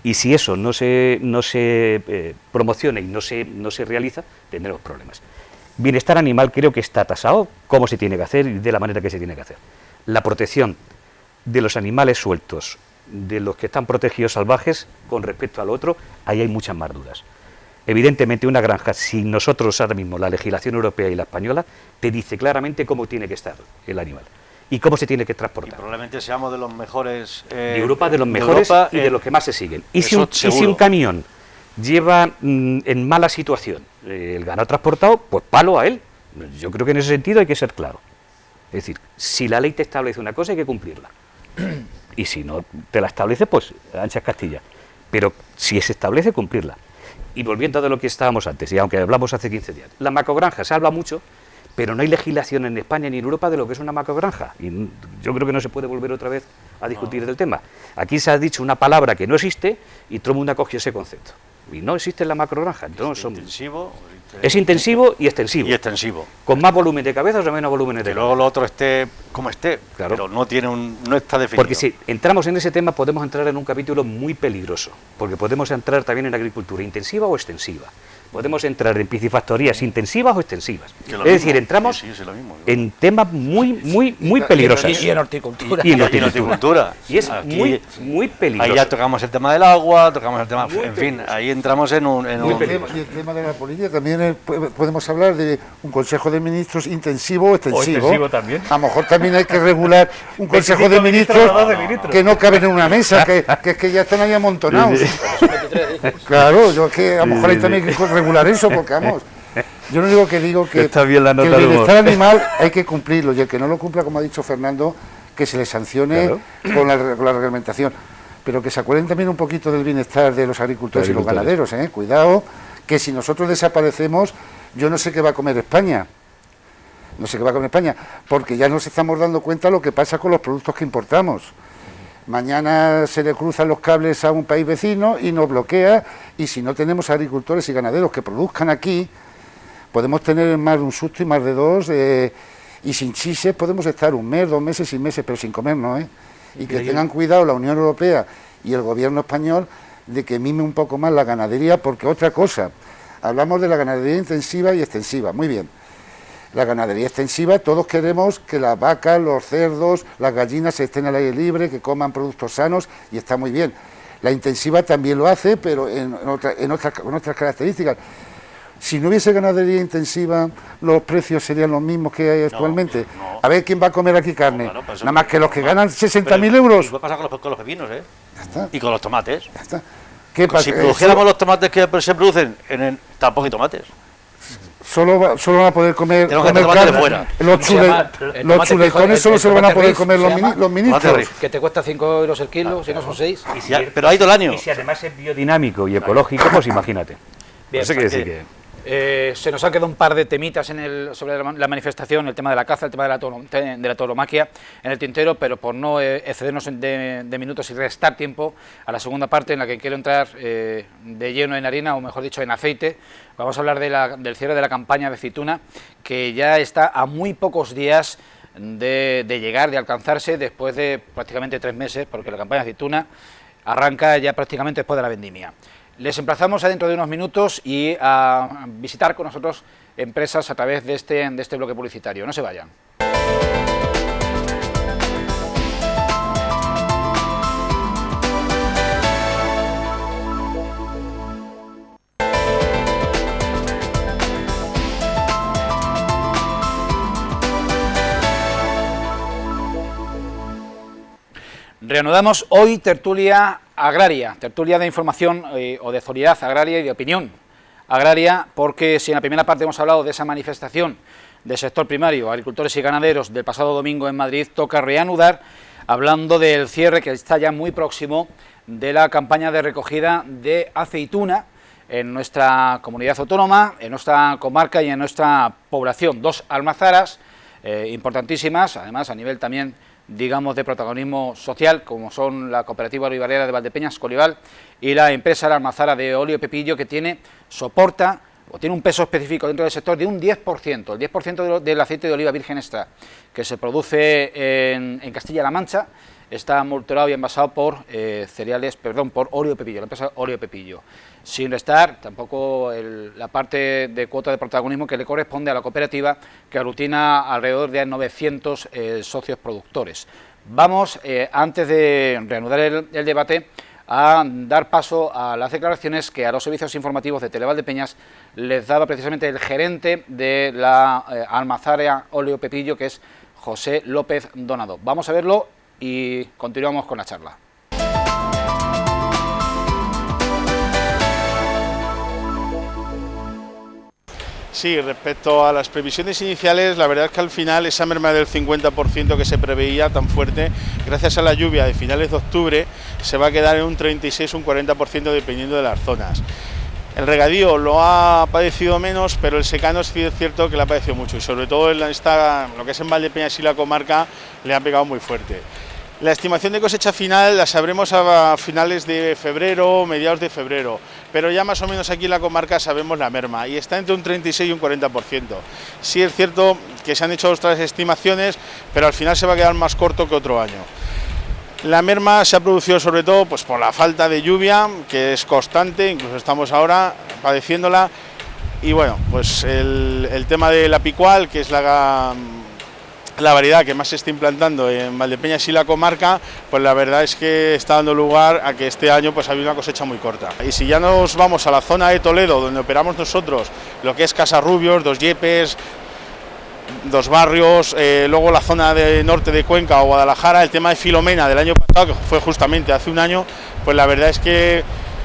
Y si eso no se promociona y no se realiza, tendremos problemas. Bienestar animal creo que está tasado, cómo se tiene que hacer y de la manera que se tiene que hacer. La protección de los animales sueltos, de los que están protegidos salvajes, con respecto al otro, ahí hay muchas más dudas. Evidentemente una granja, si nosotros ahora mismo, la legislación europea y la española, te dice claramente cómo tiene que estar el animal y cómo se tiene que transportar. Y probablemente seamos de los mejores... de Europa, de los mejores y de los que más se siguen. Y si un camión lleva en mala situación el ganado transportado, pues palo a él. Yo creo que en ese sentido hay que ser claro. Es decir, si la ley te establece una cosa hay que cumplirla. Y si no te la establece, pues anchas Castilla. Pero si se establece, cumplirla. Y volviendo a lo que estábamos antes, y aunque hablamos hace 15 días, la macrogranja se habla mucho, pero no hay legislación en España ni en Europa de lo que es una macrogranja. Y yo creo que no se puede volver otra vez a discutir del tema. Aquí se ha dicho una palabra que no existe y todo el mundo ha cogido ese concepto. Y no existe en la macrogranja. Entonces es intensivo y extensivo. Y extensivo. Con más volumen de cabezas o menos volumen de cabezas. Y luego lo otro esté como esté, claro. Pero no está definido. Porque si entramos en ese tema podemos entrar en un capítulo muy peligroso, porque podemos entrar también en agricultura intensiva o extensiva. Podemos entrar en piscifactorías intensivas o extensivas. Es decir, entramos en temas muy peligrosos. Y en horticultura. Y en horticultura. Y es aquí, muy peligroso. Ahí ya tocamos el tema del agua, tocamos el tema... En fin, ahí entramos en un... Y el tema de la política también podemos hablar de un Consejo de Ministros intensivo o extensivo. O extensivo también. A lo mejor también hay que regular un Consejo de Ministros que no caben en una mesa, que es que ya están ahí amontonados. Claro, yo es que a lo mejor ahí también hay que regular eso, porque vamos, yo lo único que digo que está bien la nota que el bienestar animal hay que cumplirlo, y el que no lo cumpla, como ha dicho Fernando, que se le sancione con la reglamentación, pero que se acuerden también un poquito del bienestar de los agricultores y los ganaderos, cuidado, que si nosotros desaparecemos, yo no sé qué va a comer España. No sé qué va a comer España, porque ya nos estamos dando cuenta de lo que pasa con los productos que importamos. Mañana se le cruzan los cables a un país vecino y nos bloquea, y si no tenemos agricultores y ganaderos que produzcan aquí, podemos tener más de un susto y más de dos, y sin chises podemos estar un mes, 2 meses, 6 meses, pero sin comer no, y que tengan cuidado la Unión Europea y el gobierno español de que mime un poco más la ganadería, porque otra cosa, hablamos de la ganadería intensiva y extensiva, muy bien. La ganadería extensiva, todos queremos que las vacas, los cerdos, las gallinas estén al aire libre, que coman productos sanos, y está muy bien. La intensiva también lo hace, pero con otras características. Si no hubiese ganadería intensiva, los precios serían los mismos que hay actualmente. No. A ver quién va a comer aquí carne. Claro, pues nada más que los que ganan 60.000 euros. ¿Qué pasa con los pepinos, Ya está. Y con los tomates. Ya está. ¿Qué pasa? Si produjéramos los tomates que se producen, tampoco hay tomates. Solo van a poder comer carne de fuera. Los chuletones solo se lo van a poder comer los ministros. Que te cuesta 5 euros el kilo, si no son 6. Pero hay todo el año. Y si además es biodinámico y ecológico, pues imagínate. Bien, eso quiere decir que... Se nos han quedado un par de temitas sobre la manifestación, el tema de la caza, el tema de la tauromaquia en el tintero, pero por no excedernos de minutos y restar tiempo a la segunda parte en la que quiero entrar de lleno en harina, o mejor dicho en aceite, vamos a hablar del cierre de la campaña de aceituna, que ya está a muy pocos días de llegar, de alcanzarse, después de prácticamente 3 meses, porque la campaña de aceituna arranca ya prácticamente después de la vendimia. Les emplazamos a dentro de unos minutos y a visitar con nosotros empresas a través de este bloque publicitario. No se vayan. Reanudamos hoy tertulia agraria, tertulia de información o de actualidad agraria y de opinión agraria, porque si en la primera parte hemos hablado de esa manifestación del sector primario, agricultores y ganaderos del pasado domingo en Madrid, toca reanudar hablando del cierre que está ya muy próximo de la campaña de recogida de aceituna en nuestra comunidad autónoma, en nuestra comarca y en nuestra población. 2 almazaras importantísimas, además a nivel también, digamos, de protagonismo social, como son la Cooperativa Olivarera de Valdepeñas, Colival, y la empresa La Almazara de Óleo Pepillo, que soporta o tiene un peso específico dentro del sector de un 10%, el 10% del aceite de oliva virgen extra que se produce en Castilla-La Mancha está monitorado y envasado por por Óleo Pepillo, la empresa Óleo Pepillo, sin restar tampoco la parte de cuota de protagonismo que le corresponde a la cooperativa, que aglutina alrededor de 900 socios productores. Vamos, antes de reanudar el debate, a dar paso a las declaraciones que a los servicios informativos de Televaldepeñas les daba precisamente el gerente de la Almazara Óleo Pepillo, que es José López Donado. Vamos a verlo y continuamos con la charla. Sí, respecto a las previsiones iniciales, la verdad es que al final esa merma del 50% que se preveía tan fuerte, gracias a la lluvia de finales de octubre, se va a quedar en un 36 o un 40% dependiendo de las zonas. El regadío lo ha padecido menos, pero el secano sí es cierto que le ha padecido mucho, y sobre todo lo que es en Valdepeñas y la comarca le ha pegado muy fuerte. La estimación de cosecha final la sabremos a finales de febrero, mediados de febrero, pero ya más o menos aquí en la comarca sabemos la merma y está entre un 36 y un 40%. Sí es cierto que se han hecho otras estimaciones, pero al final se va a quedar más corto que otro año. La merma se ha producido sobre todo pues, por la falta de lluvia, que es constante, incluso estamos ahora padeciéndola, y bueno, pues el tema de la picual, que es la variedad que más se está implantando en Valdepeñas y la comarca, pues la verdad es que está dando lugar a que este año pues ha habido una cosecha muy corta. Y si ya nos vamos a la zona de Toledo, donde operamos nosotros, lo que es Casarrubios, Dos Yepes, Dos Barrios, luego la zona de norte de Cuenca o Guadalajara, el tema de Filomena del año pasado, que fue justamente hace un año, pues la verdad es que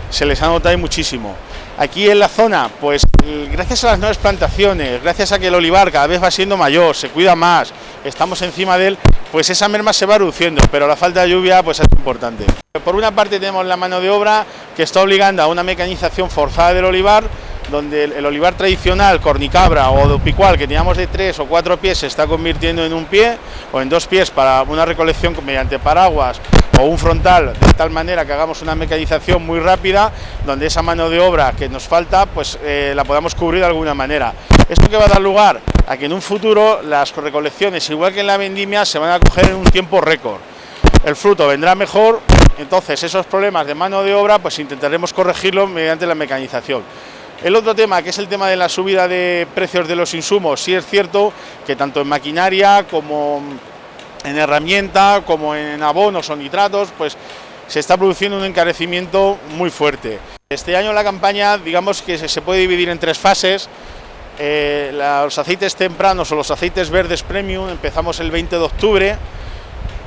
se les ha notado muchísimo. Aquí en la zona, pues gracias a las nuevas plantaciones, gracias a que el olivar cada vez va siendo mayor, se cuida más, estamos encima de él, pues esa merma se va reduciendo, pero la falta de lluvia pues es importante. Por una parte tenemos la mano de obra que está obligando a una mecanización forzada del olivar, donde el olivar tradicional, cornicabra o picual, que teníamos de 3 o 4 pies, se está convirtiendo en un pie o en 2 pies para una recolección mediante paraguas o un frontal, de tal manera que hagamos una mecanización muy rápida, donde esa mano de obra que nos falta, pues la podamos cubrir de alguna manera. Esto que va a dar lugar a que en un futuro las recolecciones, igual que en la vendimia, se van a coger en un tiempo récord. El fruto vendrá mejor, entonces esos problemas de mano de obra, pues intentaremos corregirlos mediante la mecanización. El otro tema, que es el tema de la subida de precios de los insumos, sí es cierto que tanto en maquinaria como en herramienta, como en abonos o nitratos, pues se está produciendo un encarecimiento muy fuerte. Este año la campaña, digamos que se puede dividir en 3 fases. Los aceites tempranos o los aceites verdes premium empezamos el 20 de octubre.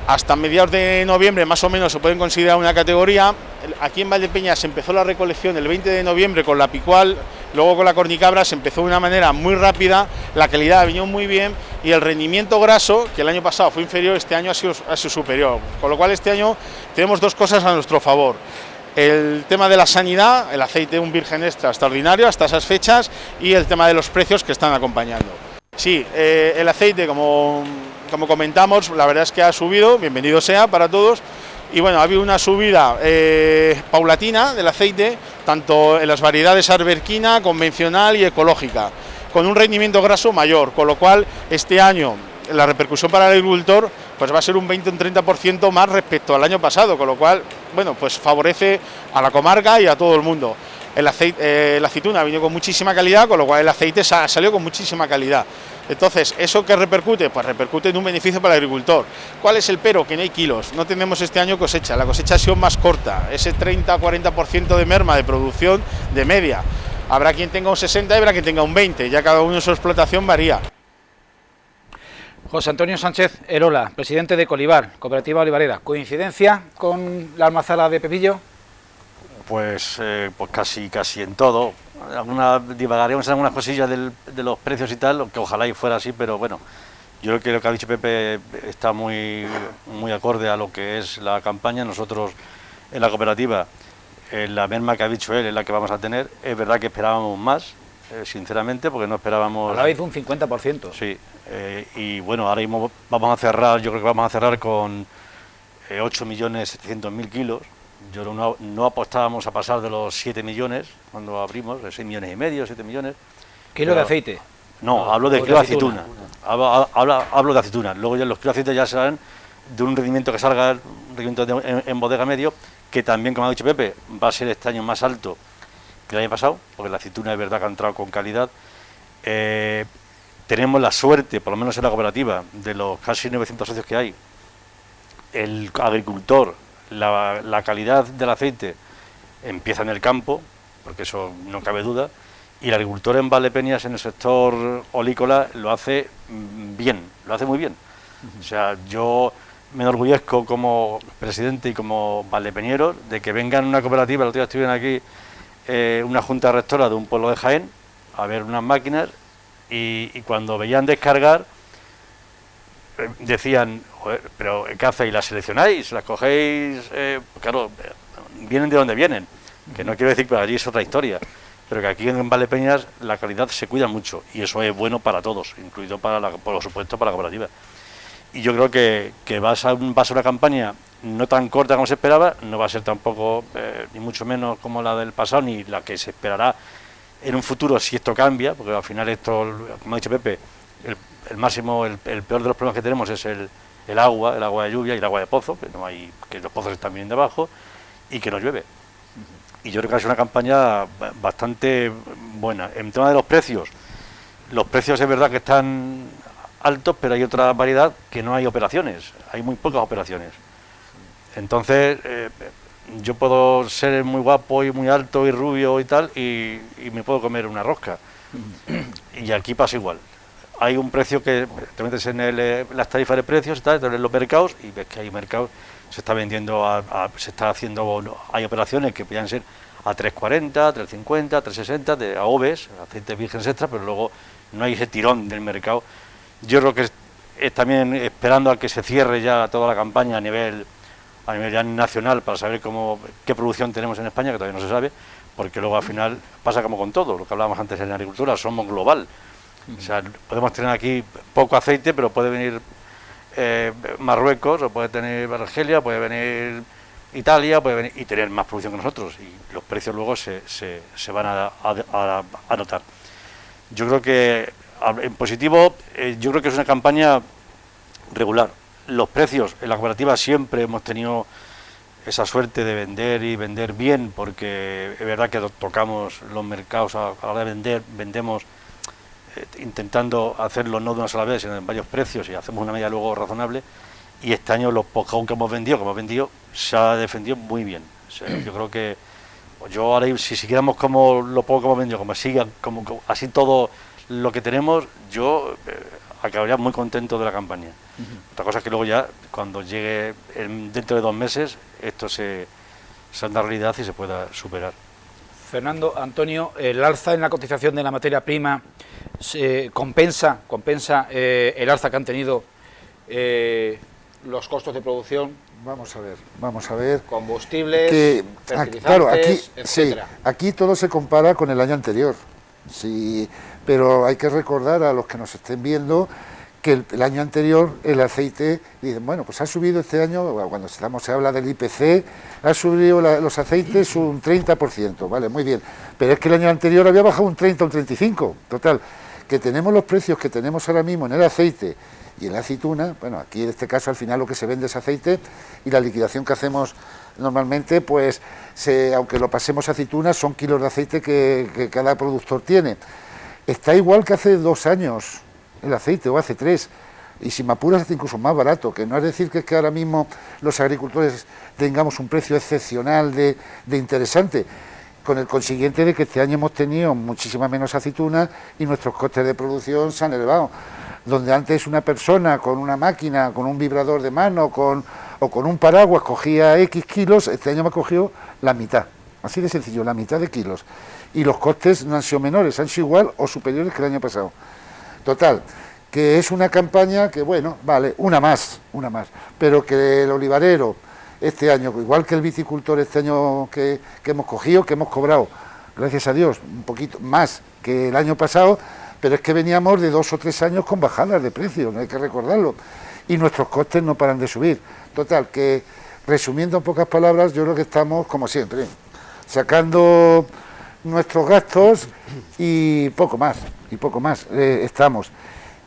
Hasta mediados de noviembre más o menos se pueden considerar una categoría. Aquí en Valdepeñas se empezó la recolección el 20 de noviembre con la picual, luego con la cornicabra se empezó de una manera muy rápida, la calidad vino muy bien y el rendimiento graso, que el año pasado fue inferior, este año ha sido superior. Con lo cual este año tenemos 2 cosas a nuestro favor. El tema de la sanidad, el aceite un virgen extra extraordinario hasta esas fechas, y el tema de los precios que están acompañando. Sí, el aceite, como comentamos, la verdad es que ha subido, bienvenido sea para todos, y bueno, ha habido una subida paulatina del aceite, tanto en las variedades arbequina, convencional y ecológica, con un rendimiento graso mayor, con lo cual este año la repercusión para el agricultor pues va a ser un 20 o un 30% más respecto al año pasado, con lo cual, bueno, pues favorece a la comarca y a todo el mundo. La aceituna ha venido con muchísima calidad, con lo cual el aceite ha salido con muchísima calidad. Entonces, ¿eso qué repercute? Pues repercute en un beneficio para el agricultor. ¿Cuál es el pero? Que no hay kilos, no tenemos este año cosecha, la cosecha ha sido más corta, ese 30-40% de merma de producción de media. Habrá quien tenga un 60 y habrá quien tenga un 20, ya cada uno en su explotación varía. José Antonio Sánchez Erola, presidente de Colivar, Cooperativa Olivarera. ¿Coincidencia con la almazara de Pepillo? Pues casi en todo. Divagaremos en algunas cosillas de los precios y tal, que ojalá y fuera así, pero bueno, yo creo que lo que ha dicho Pepe está muy acorde a lo que es la campaña. Nosotros en la cooperativa, la merma que ha dicho él es la que vamos a tener. Es verdad que esperábamos más, sinceramente, porque no esperábamos... Hablabais de un 50%. Sí, y bueno, ahora mismo vamos a cerrar, yo creo que vamos a cerrar con 8.700.000 kilos. Yo no apostábamos a pasar de los 7 millones cuando abrimos, 6,5 millones, 7 millones. ¿Kilo de aceite? No, hablo de kilo de aceituna. Hablo de aceituna. Luego ya los kilos de aceite ya serán de un rendimiento que salga, un rendimiento en bodega medio, que también, como ha dicho Pepe, va a ser este año más alto que el año pasado, porque la aceituna es verdad que ha entrado con calidad. Tenemos la suerte, por lo menos en la cooperativa, de los casi 900 socios que hay, el agricultor, la calidad del aceite empieza en el campo, porque eso no cabe duda, y el agricultor en Valdepeñas, en el sector olícola, lo hace bien, lo hace muy bien. O sea, yo me enorgullezco como presidente y como valdepeñero de que vengan una cooperativa. El otro día estuvieron aquí una junta rectora de un pueblo de Jaén a ver unas máquinas, y cuando veían descargar decían: joder, pero ¿qué hacéis? ¿Las seleccionáis? ¿Las cogéis? Claro, vienen de donde vienen, que no quiero decir que allí es otra historia, pero que aquí en Valdepeñas la calidad se cuida mucho, y eso es bueno para todos, incluido por supuesto para la cooperativa. Y yo creo que va a ser una campaña no tan corta como se esperaba, no va a ser tampoco ni mucho menos como la del pasado, ni la que se esperará en un futuro si esto cambia, porque al final esto, como ha dicho Pepe, el peor de los problemas que tenemos es el agua de lluvia y el agua de pozo, que los pozos están bien debajo y que no llueve. Y yo creo que es una campaña bastante buena. En tema de los precios es verdad que están altos, pero hay otra variedad que no hay operaciones, hay muy pocas operaciones. Entonces, yo puedo ser muy guapo y muy alto y rubio y tal, y me puedo comer una rosca. Y aquí pasa igual. Hay un precio que te metes en las tarifas de precios y tal, en los mercados, y ves que hay mercados, se está vendiendo, hay operaciones que pueden ser a 3,40, 3,50, 3,60 de AOVES, aceites vírgenes extra, pero luego no hay ese tirón del mercado. Yo creo que es también esperando a que se cierre ya toda la campaña a nivel ya nacional, para saber qué producción tenemos en España, que todavía no se sabe, porque luego al final pasa como con todo, lo que hablábamos antes en la agricultura, somos global. O sea, podemos tener aquí poco aceite, pero puede venir Marruecos, o puede tener Argelia, puede venir Italia, puede venir y tener más producción que nosotros, y los precios luego se van a notar. Yo creo que, en positivo, yo creo que es una campaña regular. Los precios en la cooperativa siempre hemos tenido esa suerte de vender y vender bien, porque es verdad que tocamos los mercados a la hora de vender, vendemos intentando hacerlo no de una sola vez, sino en varios precios, y hacemos una media luego razonable, y este año los pocos que hemos vendido, se ha defendido muy bien. O sea, yo creo que yo ahora, si siguiéramos como lo poco que hemos vendido, como siga así todo lo que tenemos, yo acabaría muy contento de la campaña. Otra cosa es que luego ya, cuando llegue dentro de 2 meses, esto sea una realidad y se pueda superar. Fernando, Antonio, ¿el alza en la cotización de la materia prima compensa el alza que han tenido los costos de producción, vamos a ver. combustibles, fertilizantes, claro, aquí, etcétera. Sí, aquí todo se compara con el año anterior, sí, pero hay que recordar a los que nos estén viendo que el año anterior el aceite, dicen, bueno, pues ha subido este año, cuando se habla del IPC, ha subido los aceites un 30%, vale, muy bien, pero es que el año anterior había bajado un 30, un 35, total, que tenemos los precios que tenemos ahora mismo en el aceite y en la aceituna, bueno, aquí en este caso al final lo que se vende es aceite y la liquidación que hacemos normalmente, pues, aunque lo pasemos a aceituna, son kilos de aceite que cada productor tiene. Está igual que hace 2 años el aceite, o hace 3, y si me apuras está incluso más barato, que no es decir que es que ahora mismo los agricultores tengamos un precio excepcional de interesante, con el consiguiente de que este año hemos tenido muchísima menos aceituna y nuestros costes de producción se han elevado. Donde antes una persona con una máquina, con un vibrador de mano o con un paraguas cogía X kilos, este año me ha cogido la mitad, así de sencillo, la mitad de kilos. Y los costes no han sido menores, han sido igual o superiores que el año pasado. Total, que es una campaña que, bueno, vale, una más, pero que el olivarero este año, igual que el viticultor este año que hemos cogido, que hemos cobrado, gracias a Dios, un poquito más que el año pasado, pero es que veníamos de 2 o 3 años con bajadas de precios, no hay que recordarlo, y nuestros costes no paran de subir. Total, que resumiendo en pocas palabras, yo creo que estamos, como siempre, sacando nuestros gastos y poco más, estamos.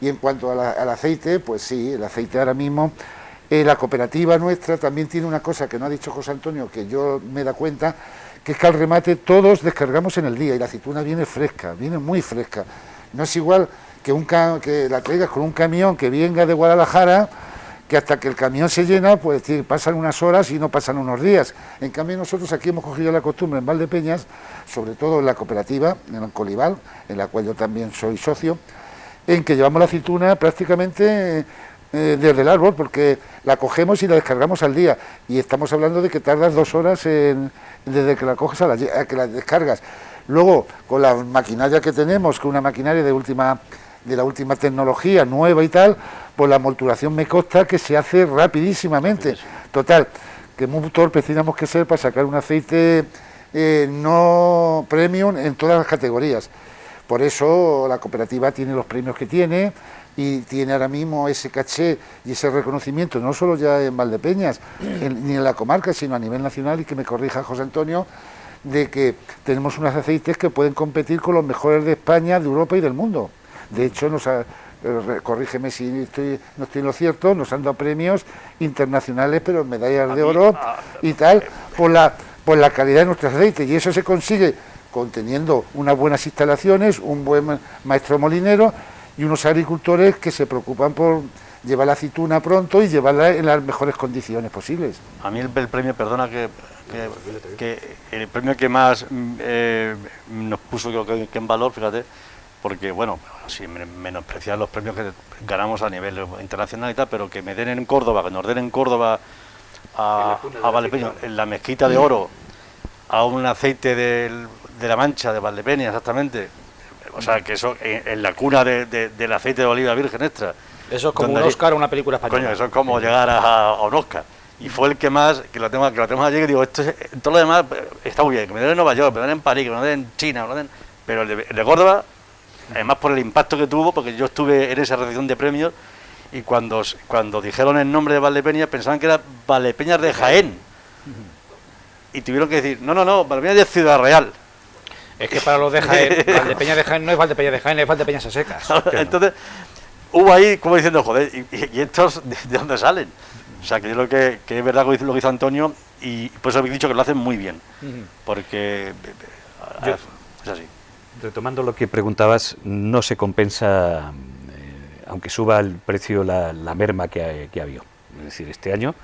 Y en cuanto al aceite, pues sí, el aceite ahora mismo, la cooperativa nuestra también tiene una cosa que no ha dicho José Antonio, que yo me da cuenta, que es que al remate todos descargamos en el día y la aceituna viene fresca, viene muy fresca. No es igual que la traigas con un camión que venga de Guadalajara, que hasta que el camión se llena, pues pasan unas horas y no pasan unos días. En cambio nosotros aquí hemos cogido la costumbre en Valdepeñas, sobre todo en la cooperativa, en el Colival, en la cual yo también soy socio, en que llevamos la aceituna prácticamente desde el árbol, porque la cogemos y la descargamos al día, y estamos hablando de que tardas 2 horas desde que la coges a que la descargas. Luego, con la maquinaria que tenemos, que es una maquinaria de la última tecnología, nueva y tal, pues la molturación me consta que se hace rapidísimamente. Total, que muy torpes tenemos que ser para sacar un aceite no premium en todas las categorías. Por eso la cooperativa tiene los premios que tiene y tiene ahora mismo ese caché y ese reconocimiento, no solo ya en Valdepeñas, ni en la comarca, sino a nivel nacional, y que me corrija José Antonio, de que tenemos unos aceites que pueden competir con los mejores de España, de Europa y del mundo. De hecho, corrígeme si no estoy en lo cierto, nos han dado premios internacionales, pero en medallas de oro y tal, por la calidad de nuestros aceites, y eso se consigue conteniendo unas buenas instalaciones, un buen maestro molinero y unos agricultores que se preocupan por llevar la aceituna pronto y llevarla en las mejores condiciones posibles. A mí el premio, perdona que el premio que más nos puso creo que en valor, fíjate, porque bueno, sin menospreciar los premios que ganamos a nivel internacional y tal, pero que me den en Córdoba, que nos den en Córdoba a Valdepeñas, en la mezquita de oro, a un aceite de la Mancha, de Valdepeñas exactamente, o sea, que eso en la cuna del aceite de oliva virgen extra. Eso es como un Oscar o una película española. Coño, eso es como llegar a un Oscar. Y fue el que más, que lo tenemos allí, que digo, todo lo demás está muy bien, que me den en Nueva York, que me den en París, que me den en China, pero el de Córdoba, además por el impacto que tuvo, porque yo estuve en esa recepción de premios, y cuando dijeron el nombre de Valdepeñas, pensaban que era Valdepeñas de Jaén. Y tuvieron que decir, no, Valdepeñas de Ciudad Real. Es que para los de Jaén, Valdepeñas de Jaén no es Valdepeñas de Jaén, es Valdepeñas a secas. Entonces, hubo ahí como diciendo, joder, ¿y estos de dónde salen? O sea, que yo creo que es verdad lo que hizo Antonio, y por eso habéis dicho que lo hacen muy bien, porque es así. Retomando lo que preguntabas, no se compensa, aunque suba el precio, la merma que ha habido. Es decir, este año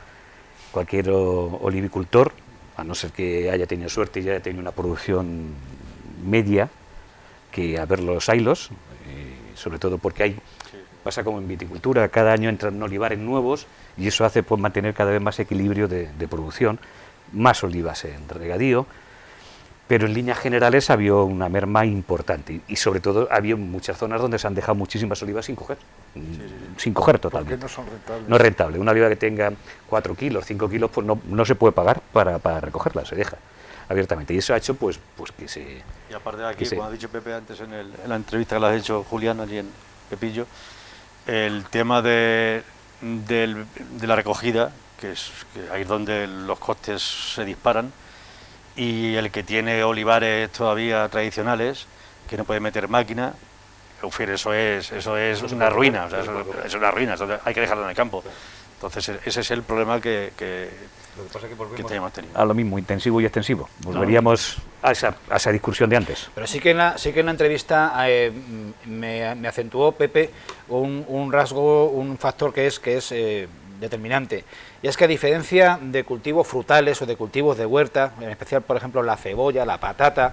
cualquier olivicultor, a no ser que haya tenido suerte y haya tenido una producción media, que a ver los hilos, sobre todo porque pasa como en viticultura, cada año entran olivares nuevos y eso hace pues mantener cada vez más equilibrio de producción, más olivas en regadío, pero en líneas generales había una merma importante y sobre todo había muchas zonas donde se han dejado muchísimas olivas sin coger. sin coger totalmente. Porque no son rentables. No es rentable. Una oliva que tenga 4 kilos, 5 kilos, pues no se puede pagar para recogerla, se deja abiertamente. Y eso ha hecho pues que se... Y aparte de aquí, como ha dicho Pepe antes en la entrevista que le has hecho Julián allí en Pepillo, el tema de la recogida, que ahí es donde los costes se disparan, y el que tiene olivares todavía tradicionales, que no puede meter máquina, eso es una ruina, o sea, eso es una ruina, hay que dejarlo en el campo. Entonces ese es el problema que tenemos tenido. A lo mismo, intensivo y extensivo. Volveríamos a esa discusión de antes. Pero sí que en la entrevista me acentuó Pepe un rasgo, un factor que es determinante. Y es que a diferencia de cultivos frutales o de cultivos de huerta, en especial, por ejemplo, la cebolla, la patata,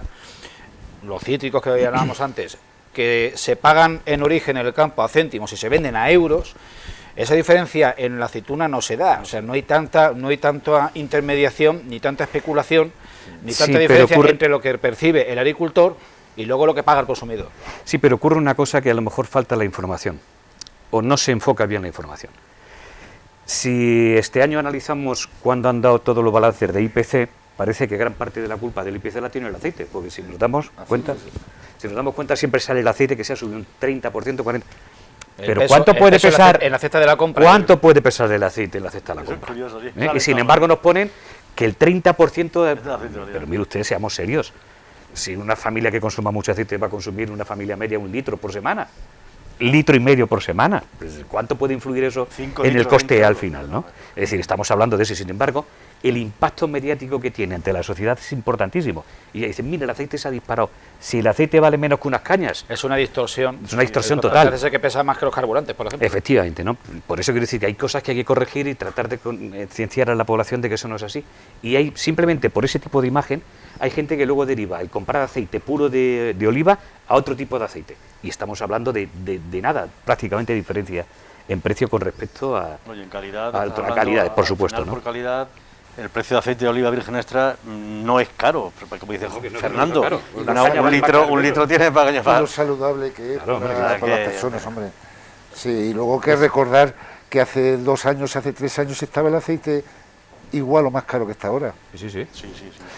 los cítricos que hablábamos antes, que se pagan en origen en el campo a céntimos y se venden a euros, esa diferencia en la aceituna no se da. O sea, no hay tanta intermediación, ni tanta especulación, ni tanta diferencia entre lo que percibe el agricultor y luego lo que paga el consumidor. Sí, pero ocurre una cosa, que a lo mejor falta la información, o no se enfoca bien la información. Si este año analizamos cuándo han dado todos los balances de IPC, parece que gran parte de la culpa del IPC la tiene el aceite, porque si nos damos cuenta siempre sale el aceite que se ha subido un 30%, 40%. Pero ¿cuánto puede pesar en la cesta de la compra? ¿Cuánto puede pesar el aceite en la cesta de la compra? Curioso, sí. Y sin embargo nos ponen que el 30% de... Pero mire usted, seamos serios. Si una familia que consuma mucho aceite va a consumir, una familia media, 1 litro por semana, 1,5 litros por semana, pues ¿cuánto puede influir eso en el coste al final, ¿no? Es decir, estamos hablando de eso. Sin embargo, el impacto mediático que tiene ante la sociedad es importantísimo. Y dicen, mira, el aceite se ha disparado. Si el aceite vale menos que unas cañas... Es una distorsión. Es una distorsión total. Parece que pesa más que los carburantes, por ejemplo. Efectivamente, ¿no? Por eso quiero decir que hay cosas que hay que corregir y tratar de concienciar a la población de que eso no es así. Y hay, simplemente por ese tipo de imagen, hay gente que luego deriva el comprar aceite puro de oliva a otro tipo de aceite. Y estamos hablando de nada, prácticamente diferencia en precio con respecto a... Oye, en calidad, a la calidad, por supuesto, ¿no? Por calidad, el precio de aceite de oliva virgen extra no es caro, como dice Fernando. Claro. Un litro tiene para lo saludable que es para las personas, hombre. Sí, y luego que recordar que hace 2 años, hace 3 años estaba el aceite igual o más caro que está ahora. Sí.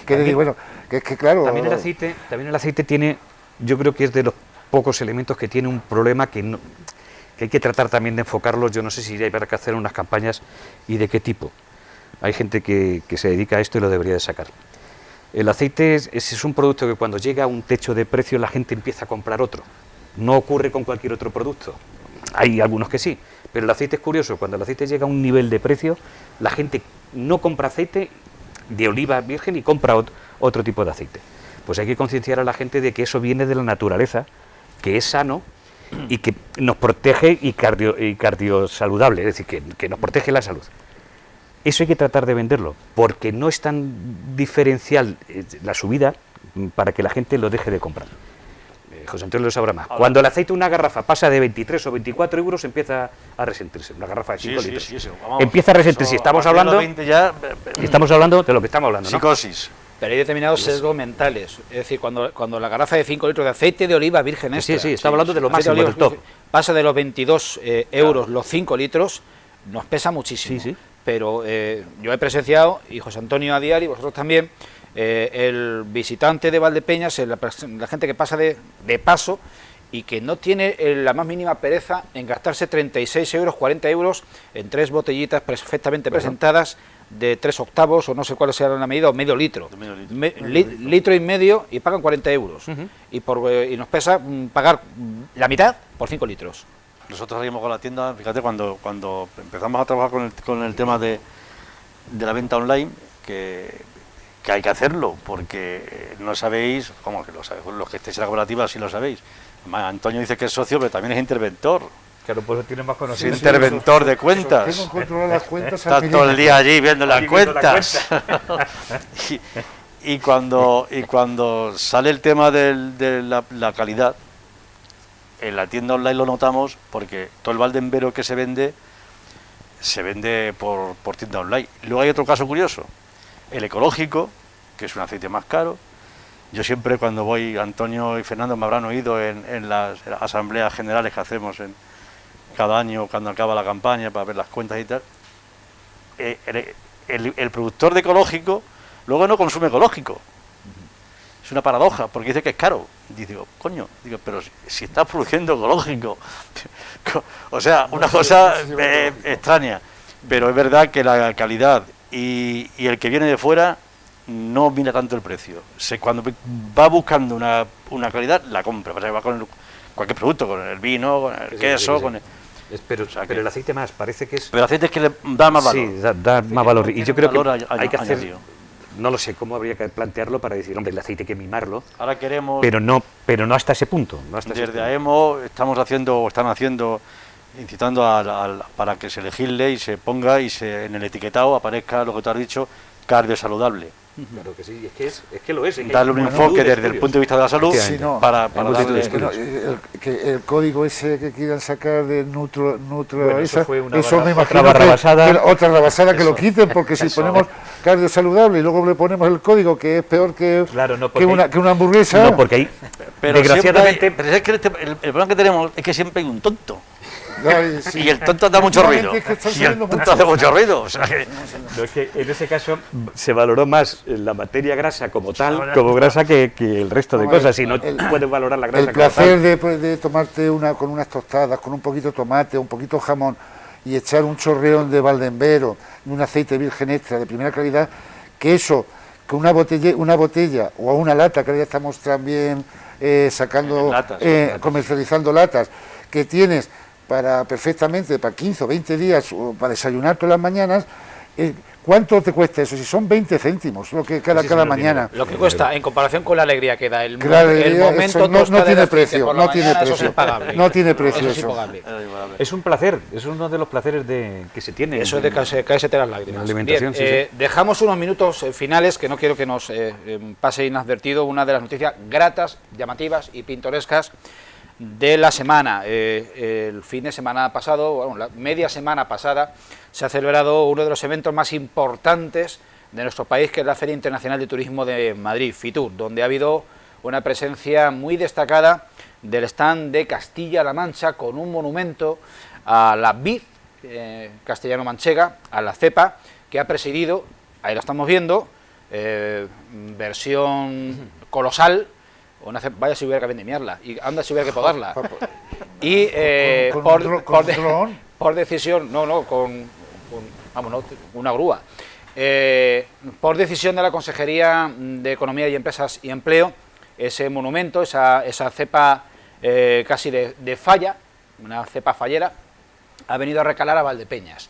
Que decir, bueno, que es que claro... También el aceite tiene, yo creo que es de los pocos elementos que tiene un problema que hay que tratar también de enfocarlos. Yo no sé si hay para que hacer unas campañas y de qué tipo. Hay gente que se dedica a esto y lo debería de sacar. El aceite es un producto que cuando llega a un techo de precio la gente empieza a comprar otro. No ocurre con cualquier otro producto. Hay algunos que sí, pero el aceite es curioso. Cuando el aceite llega a un nivel de precio, la gente no compra aceite de oliva virgen y compra otro tipo de aceite. Pues hay que concienciar a la gente de que eso viene de la naturaleza, que es sano y que nos protege y cardiosaludable, es decir, que nos protege la salud. Eso hay que tratar de venderlo, porque no es tan diferencial la subida para que la gente lo deje de comprar. José Antonio lo sabrá más. Cuando el aceite, una garrafa, pasa de 23 o 24 euros, empieza a resentirse. Una garrafa de 5 litros. Sí, empieza a resentirse. Estamos hablando de lo que estamos hablando, ¿no? Psicosis. Pero hay determinados sesgos mentales. Es decir, cuando la garrafa de 5 litros de aceite de oliva virgen extra... Sí, estamos hablando de lo máximo, del top. Pasa de los 22 euros los 5 litros, nos pesa muchísimo. Sí. Pero yo he presenciado, y José Antonio a diario, vosotros también, el visitante de Valdepeñas, la gente que pasa de paso y que no tiene la más mínima pereza en gastarse 36 euros, 40 euros en 3 botellitas perfectamente presentadas de 3 octavos, o no sé cuál sea la medida, o medio litro. Litro y medio, y pagan 40 euros. Y nos pesa pagar la mitad por 5 litros. Nosotros salimos con la tienda, fíjate, cuando empezamos a trabajar con el tema de la venta online, que hay que hacerlo, porque no sabéis, como que lo sabéis, los que estéis en la cooperativa sí lo sabéis. Antonio dice que es socio, pero también es interventor. Claro, pues tiene más conocimiento. Es interventor de cuentas. Tengo que controlar las cuentas. Está todo el día allí viendo las cuentas. y cuando sale el tema de la calidad, en la tienda online lo notamos, porque todo el Valdenvero que se vende por tienda online. Luego hay otro caso curioso, el ecológico, que es un aceite más caro. Yo siempre, cuando voy, Antonio y Fernando me habrán oído en las asambleas generales que hacemos cada año cuando acaba la campaña para ver las cuentas y tal, el productor de ecológico luego no consume ecológico. Es una paradoja, porque dice que es caro. Y digo, coño, pero si estás produciendo ecológico. O sea, una cosa extraña. Pero es verdad que la calidad y el que viene de fuera no mira tanto el precio. Cuando va buscando una calidad, la compra. O sea, va con cualquier producto, con el vino, con el queso, con el... Pero el aceite más, parece que es... Pero el aceite es que le da más valor. Sí, da más valor. Y yo creo que hay que hacer... añadido. No lo sé cómo habría que plantearlo para decir, hombre, el aceite hay que mimarlo. Ahora queremos... Pero no hasta ese punto. Desde AEMO están haciendo, incitando para que se legisle y se ponga y en el etiquetado aparezca lo que tú has dicho, cardio saludable. Claro que sí, es que lo es. Darle un enfoque desde el punto de vista de la salud para darle... que el código ese que quieran sacar de eso fue una eso me imagino otra rabasada. Otra rabasada que lo quiten, porque si ponemos cardio saludable y luego le ponemos el código que es peor que una hamburguesa... No, porque ahí, pero desgraciadamente... Pero es que el problema que tenemos es que siempre hay un tonto. Sí. Y el tonto da mucho ruido. Y el tonto hace mucho ruido. O sea que... No, es que en ese caso se valoró más la materia grasa como tal, como grasa, que el resto de cosas. Si no puedes valorar la grasa. El placer de tomarte con unas tostadas, con un poquito de tomate, un poquito de jamón y echar un chorreón de Valdenbero y un aceite virgen extra de primera calidad, que eso, que una botella o una lata, que ya estamos también comercializando latas, que tienes perfectamente para 15 o 20 días para desayunar todas las mañanas, ¿cuánto te cuesta eso? Si son 20 céntimos lo que cada mañana. Lo que cuesta en comparación con la alegría que da el eso momento no tiene precio, no tiene precio. Eso es impagable. No tiene precio eso. Es un placer, es uno de los placeres que se tiene. Eso es de caerse las lágrimas. Alimentación. Bien, dejamos unos minutos finales que no quiero que nos pase inadvertido una de las noticias gratas, llamativas y pintorescas de la semana. El fin de semana pasado, la media semana pasada, se ha celebrado uno de los eventos más importantes de nuestro país, que es la Feria Internacional de Turismo de Madrid, FITUR, donde ha habido una presencia muy destacada del stand de Castilla-La Mancha, con un monumento a la vid castellano-manchega, a la cepa, que ha presidido, ahí lo estamos viendo, versión colosal. Vaya si hubiera que vendimiarla, y anda si hubiera que podarla. Y por decisión, con una grúa. Por decisión de la Consejería de Economía y Empresas y Empleo, ese monumento, esa cepa casi de falla, una cepa fallera, ha venido a recalar a Valdepeñas.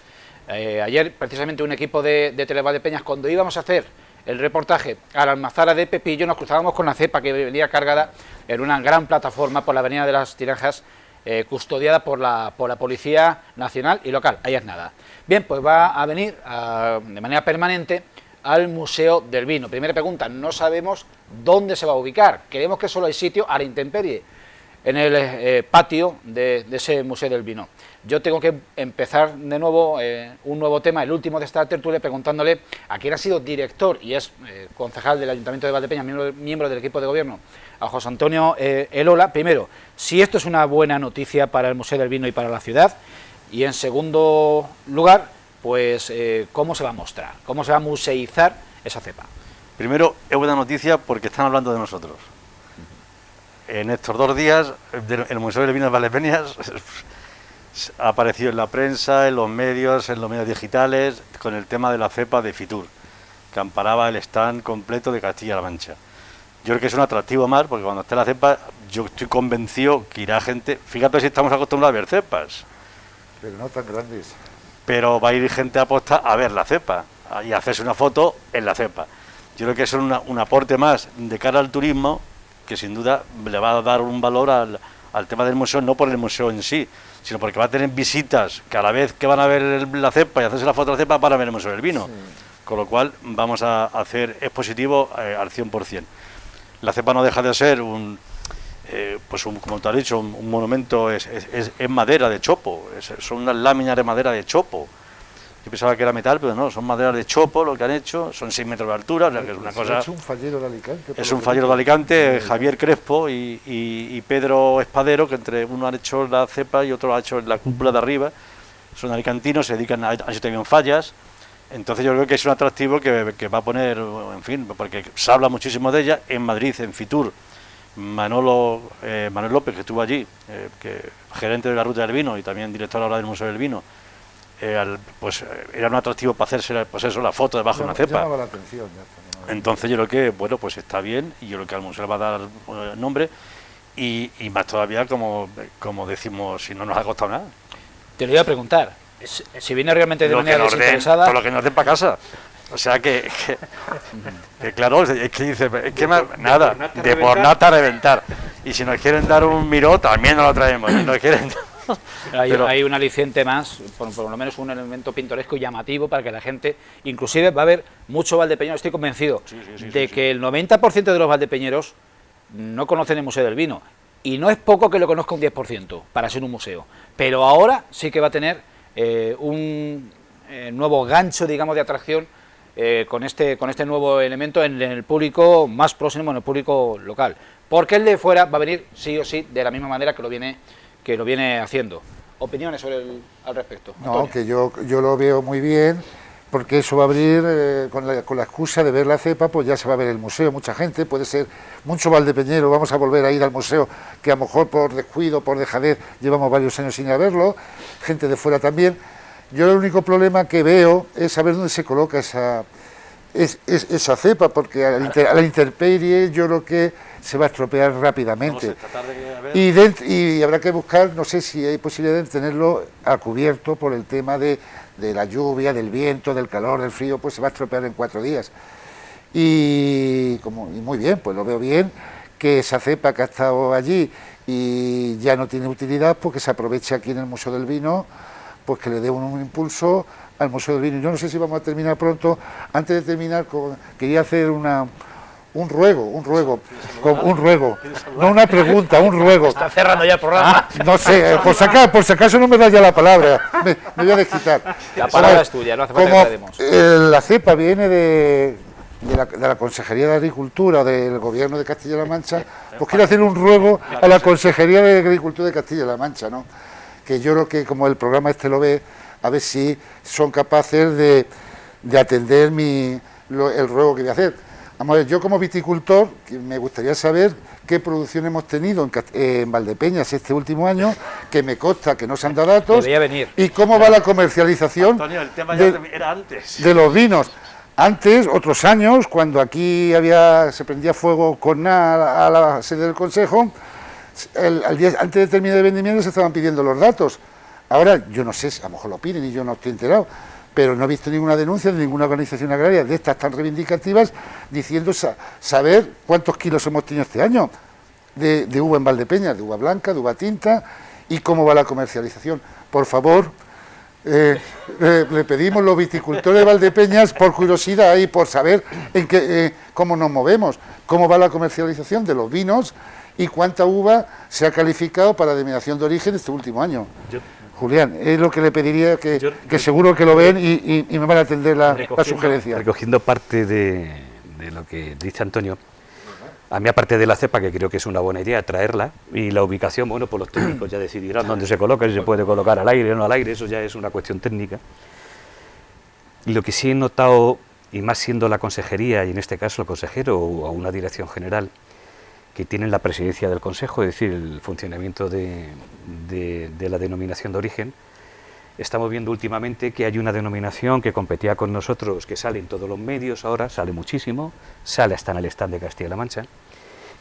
Ayer, precisamente, un equipo de Televaldepeñas, cuando íbamos a hacer el reportaje a la almazara de Pepillo, nos cruzábamos con la cepa que venía cargada en una gran plataforma por la avenida de las Tiranjas, custodiada por la Policía Nacional y local. Ahí es nada. Bien, pues va a venir de manera permanente al Museo del Vino. Primera pregunta, no sabemos dónde se va a ubicar. Creemos que solo hay sitio a la intemperie en el patio de ese Museo del Vino. Yo tengo que empezar de nuevo un nuevo tema, el último de esta tertulia, preguntándole a quien ha sido director y es concejal del Ayuntamiento de Valdepeñas, miembro del equipo de gobierno, a José Antonio Elola. Primero, si esto es una buena noticia para el Museo del Vino y para la ciudad, y en segundo lugar, pues cómo se va a mostrar, cómo se va a museizar esa cepa. Primero, es buena noticia porque están hablando de nosotros. En estos 2 días, el Museo del Vino de Valdepeñas ha aparecido en la prensa, en los medios digitales, con el tema de la cepa de FITUR, que amparaba el stand completo de Castilla-La Mancha. Yo creo que es un atractivo más, porque cuando esté la cepa, yo estoy convencido que irá gente. Fíjate si estamos acostumbrados a ver cepas. Pero no tan grandes. Pero va a ir gente aposta a ver la cepa y a hacerse una foto en la cepa. Yo creo que es un aporte más de cara al turismo, que sin duda le va a dar un valor al tema del museo, no por el museo en sí, sino porque va a tener visitas que a la vez que van a ver la cepa y hacerse la foto de la cepa, van a ver el Museo del Vino. Sí. Con lo cual vamos a hacer expositivo al 100%. La cepa no deja de ser como te has dicho, un monumento, es madera de chopo, son unas láminas de madera de chopo, Yo pensaba que era metal, pero no, son maderas de chopo lo que han hecho, son 6 metros de altura, o sea que es una cosa... Es un fallero de Alicante. Es un fallero de Alicante, Javier Crespo y Pedro Espadero, que entre uno ha hecho la cepa y otro ha hecho la cúpula de arriba. Son alicantinos, se dedican a hecho también fallas. Entonces yo creo que es un atractivo que va a poner, en fin, porque se habla muchísimo de ella. En Madrid, en Fitur, Manuel López, que estuvo allí, gerente de la Ruta del Vino y también director ahora del Museo del Vino, pues era un atractivo para hacerse, pues eso, la foto debajo de una cepa. Llamaba la atención, Entonces yo creo que, bueno, pues está bien, y yo creo que al museo le va a dar nombre, y más todavía, como decimos, si no nos ha costado nada. Te lo iba a preguntar, si viene realmente de Lo manera que nos den, desinteresada... por lo que nos den para casa. O sea que claro, es que dice, es que nada, de por nata a reventar. Y si nos quieren dar un miró, también nos lo traemos. Si nos quieren... Hay un aliciente más, por lo menos un elemento pintoresco y llamativo para que la gente, inclusive va a haber mucho valdepeñero, estoy convencido de que el 90% de los valdepeñeros no conocen el Museo del Vino, y no es poco que lo conozca un 10% para ser un museo, pero ahora sí que va a tener un nuevo gancho, digamos, de atracción con este nuevo elemento en el público más próximo, en el público local, porque el de fuera va a venir sí o sí de la misma manera que lo viene haciendo. ¿Opiniones al respecto? No, que yo lo veo muy bien, porque eso va a abrir, con la excusa de ver la cepa, pues ya se va a ver el museo, mucha gente, puede ser mucho valdepeñero, vamos a volver a ir al museo, que a lo mejor por descuido, por dejadez, llevamos varios años sin ir a verlo, gente de fuera también. Yo el único problema que veo es saber dónde se coloca esa cepa, porque a la intemperie yo creo que se va a estropear rápidamente. Y habrá que buscar, no sé si hay posibilidad de tenerlo a cubierto por el tema de la lluvia, del viento, del calor, del frío, pues se va a estropear en 4 días. Y muy bien, pues lo veo bien, que esa cepa que ha estado allí y ya no tiene utilidad, pues que se aproveche aquí en el Museo del Vino, pues que le dé un impulso al Museo del Vino. Yo no sé si vamos a terminar pronto. Antes de terminar, quería hacer un ruego, no una pregunta, un ruego. Está cerrando ya el programa. No sé, por si acaso no me da ya la palabra, me voy a desquitar. La palabra es tuya, no hace falta que te demos. La cepa viene de la Consejería de Agricultura del Gobierno de Castilla-La Mancha, pues quiero hacer un ruego a la Consejería de Agricultura de Castilla-La Mancha, ¿no? Que yo creo que como el programa este lo ve, a ver si son capaces de atender el ruego que voy a hacer. Vamos a ver, yo como viticultor, me gustaría saber qué producción hemos tenido en Valdepeñas este último año, que me consta que no se han dado datos, y cómo va la comercialización. Antonio, el tema ya era antes. De los vinos. Antes, otros años, cuando aquí se prendía fuego con nada a la sede del Consejo, antes de terminar el vendimiento se estaban pidiendo los datos. Ahora, yo no sé, a lo mejor lo piden y yo no estoy enterado, pero no he visto ninguna denuncia de ninguna organización agraria de estas tan reivindicativas diciendo saber cuántos kilos hemos tenido este año de uva en Valdepeñas, de uva blanca, de uva tinta, y cómo va la comercialización. Por favor, le pedimos los viticultores de Valdepeñas, por curiosidad y por saber cómo nos movemos, cómo va la comercialización de los vinos y cuánta uva se ha calificado para denominación de origen este último año. Julián, es lo que le pediría, que seguro que lo ven y me van a atender la sugerencia. Recogiendo parte de lo que dice Antonio, a mí aparte de la cepa, que creo que es una buena idea, traerla, y la ubicación, bueno, pues los técnicos ya decidirán dónde se coloca, si se puede colocar al aire o no al aire, eso ya es una cuestión técnica. Y lo que sí he notado, y más siendo la consejería, y en este caso el consejero o una dirección general, que tienen la presidencia del Consejo, es decir, el funcionamiento de la denominación de origen. Estamos viendo últimamente que hay una denominación que competía con nosotros, que sale en todos los medios ahora, sale muchísimo, sale hasta en el stand de Castilla-La Mancha,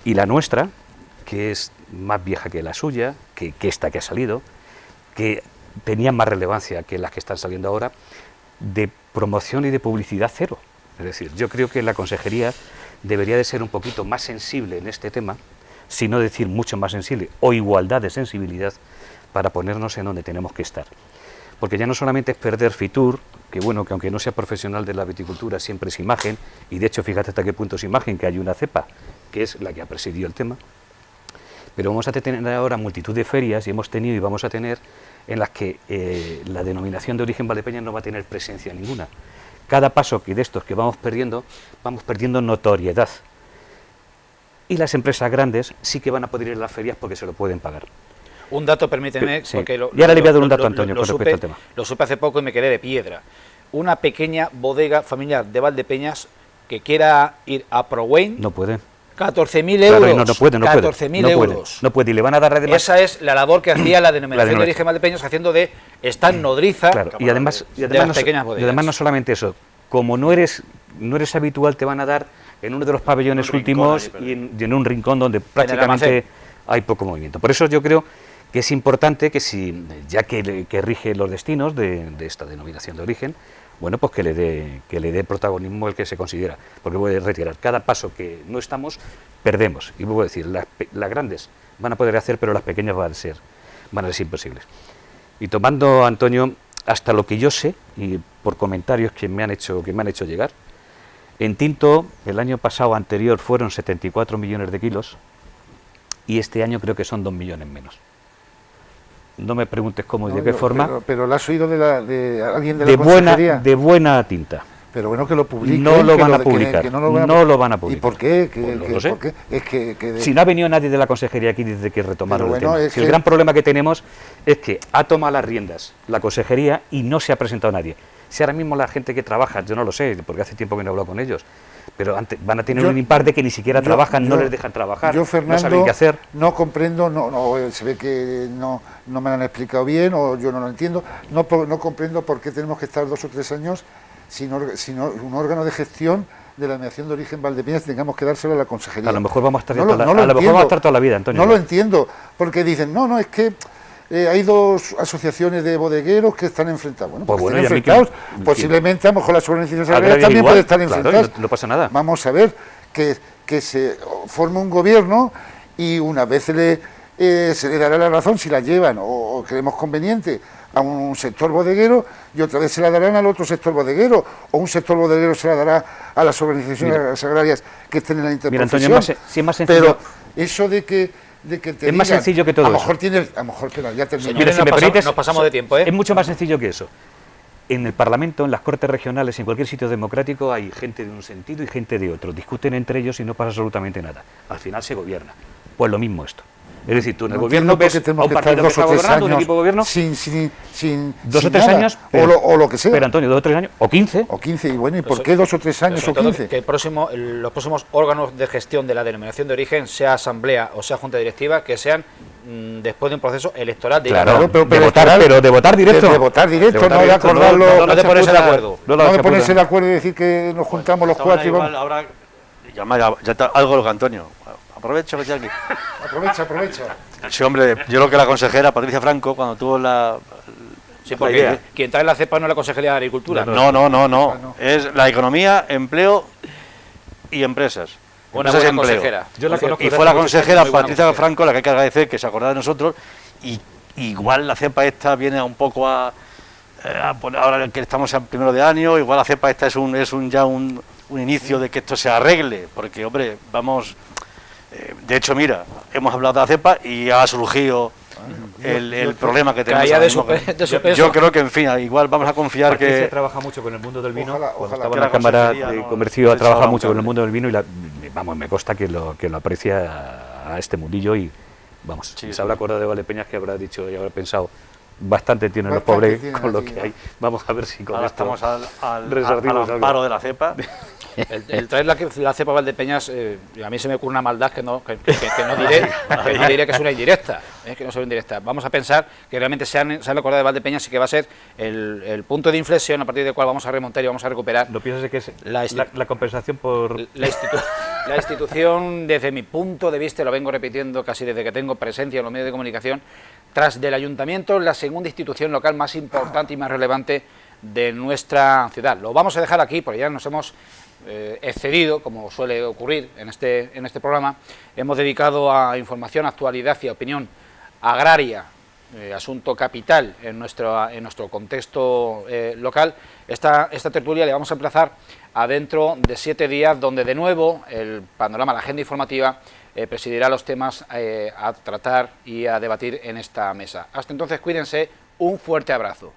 y la nuestra, que es más vieja que la suya, que esta que ha salido, que tenía más relevancia que las que están saliendo ahora, de promoción y de publicidad cero. Es decir, yo creo que la consejería debería de ser un poquito más sensible en este tema, si no decir mucho más sensible, o igualdad de sensibilidad, para ponernos en donde tenemos que estar. Porque ya no solamente es perder Fitur, que bueno, que aunque no sea profesional de la viticultura, siempre es imagen, y de hecho fíjate hasta qué punto es imagen, que hay una cepa, que es la que ha presidido el tema, pero vamos a tener ahora multitud de ferias, y hemos tenido y vamos a tener, en las que la denominación de origen Valdepeñas no va a tener presencia ninguna. Cada paso que de estos que vamos perdiendo notoriedad. Y las empresas grandes sí que van a poder ir a las ferias porque se lo pueden pagar. Un dato, permíteme, Sí. porque Y ahora le voy a dar un dato a Antonio con respecto al tema. Lo supe hace poco y me quedé de piedra. Una pequeña bodega familiar de Valdepeñas que quiera ir a Prowain, No puede. 14.000 euros. Claro, no puede. 14.000 euros. No puede. Y le van a dar además... Esa es la labor que hacía la denominación de origen Valdepeñas, haciendo de stand nodriza Claro, y además de las no, pequeñas bodegas. y además no solamente eso, como no eres habitual, te van a dar en uno de los pabellones últimos y en un rincón donde prácticamente hay poco movimiento. Por eso yo creo que es importante que ya que rige los destinos de esta denominación de origen, bueno, pues que le dé protagonismo el que se considera, porque voy a retirar cada paso que no estamos, perdemos. Y voy a decir, las grandes van a poder hacer, pero las pequeñas van a ser imposibles. Y tomando, Antonio, hasta lo que yo sé, y por comentarios que me han hecho llegar, en Tinto el año pasado anterior fueron 74 millones de kilos y este año creo que son 2 millones menos. No me preguntes cómo y de qué forma. Pero lo has oído de alguien de la consejería. De buena tinta. Pero bueno, que lo publiquen. No lo van a publicar. No lo van a publicar. ¿Y por qué? No lo sé. ¿Por qué? Es que si no ha venido nadie de la consejería aquí desde que retomaron el tema. El gran problema que tenemos es que ha tomado las riendas la consejería y no se ha presentado nadie. Si ahora mismo la gente que trabaja, yo no lo sé, porque hace tiempo que no he hablado con ellos, pero van a tener un impar de que ni siquiera trabajan, no les dejan trabajar, yo, Fernando, no saben qué hacer. No comprendo, se ve que no me lo han explicado bien o yo no lo entiendo, no comprendo por qué tenemos que estar 2 o 3 años sin un órgano de gestión de la denominación de origen Valdepeñas, tengamos que dárselo a la consejería. A lo mejor vamos a estar, vamos a estar toda la vida, Antonio. No lo entiendo, porque dicen, es que hay 2 asociaciones de bodegueros que están enfrentados. Bueno, pues están enfrentados. Posiblemente, a lo mejor las organizaciones agrarias también pueden estar enfrentadas. Claro, no pasa nada. Vamos a ver que se forma un gobierno y una vez se le dará la razón si la llevan o creemos conveniente a un sector bodeguero y otra vez se la darán al otro sector bodeguero o un sector bodeguero se la dará a las organizaciones agrarias que estén en la interprofesión. Mira, Antonio, si es más sencillo. Pero eso de que te es más sencillo que todo a eso. A lo mejor ya terminó. Señores, si me permites, nos pasamos de tiempo, ¿eh? Es mucho más sencillo que eso. En el Parlamento, en las Cortes regionales, en cualquier sitio democrático, hay gente de un sentido y gente de otro. Discuten entre ellos y no pasa absolutamente nada. Al final se gobierna. Pues lo mismo esto. Es decir, tú en el gobierno ves a un partido que está gobernando, un equipo de gobierno, sin 2 o 3 años, o lo que sea. Pero Antonio, 2 o 3 años, o 15. O 15, y bueno, ¿y por qué 2 o 3 años o 15? Que los próximos órganos de gestión de la denominación de origen, sea asamblea o sea junta directiva, que sean después de un proceso electoral. Claro, pero de votar directo. De votar directo, no de acordarlo. No de ponerse de acuerdo. No de ponerse de acuerdo y decir que nos juntamos los 4 y vamos. Ahora, ya está algo lo que Antonio. Aprovecho que estoy aquí. Aprovecha. Sí, hombre, yo creo que la consejera Patricia Franco, cuando tuvo Sí, porque quien trae la cepa no es la Consejería de Agricultura. No. Es la economía, empleo y empresas. Una buena consejera. Y fue la consejera Patricia Franco la que hay que agradecer que se acordara de nosotros. Y igual la cepa esta viene un poco a poner, ahora que estamos en primero de año, igual la cepa esta es un inicio de que esto se arregle. Porque, hombre, vamos... de hecho, mira, hemos hablado de la cepa y ha surgido el problema que tenemos. Yo creo que, en fin, igual vamos a confiar Patricia que... trabaja mucho con el mundo del vino. Ojalá estaba en la Cámara de Comercio, trabaja mucho con el mundo del vino y me consta que lo aprecia a este mundillo y, vamos, se habrá acordado de Valdepeñas, que habrá dicho y habrá pensado, bastante tienen los pobres con lo que hay. Vamos a ver si con ahora esto estamos al amparo de la cepa. El traer la cepa Valdepeñas, a mí se me ocurre una maldad que no diré que es una indirecta, que no es una indirecta. Vamos a pensar que realmente se han acordado de Valdepeñas y que va a ser el punto de inflexión a partir del cual vamos a remontar y vamos a recuperar. ¿No piensas que es la compensación por...? La institución, desde mi punto de vista, lo vengo repitiendo casi desde que tengo presencia en los medios de comunicación, tras del ayuntamiento, la segunda institución local más importante y más relevante de nuestra ciudad. Lo vamos a dejar aquí porque ya nos hemos excedido, como suele ocurrir en este programa. Hemos dedicado a información, actualidad y opinión agraria, asunto capital en nuestro contexto local. Esta tertulia le vamos a emplazar a dentro de 7 días, donde de nuevo el panorama, la agenda informativa presidirá los temas a tratar y a debatir en esta mesa. Hasta entonces, cuídense, un fuerte abrazo.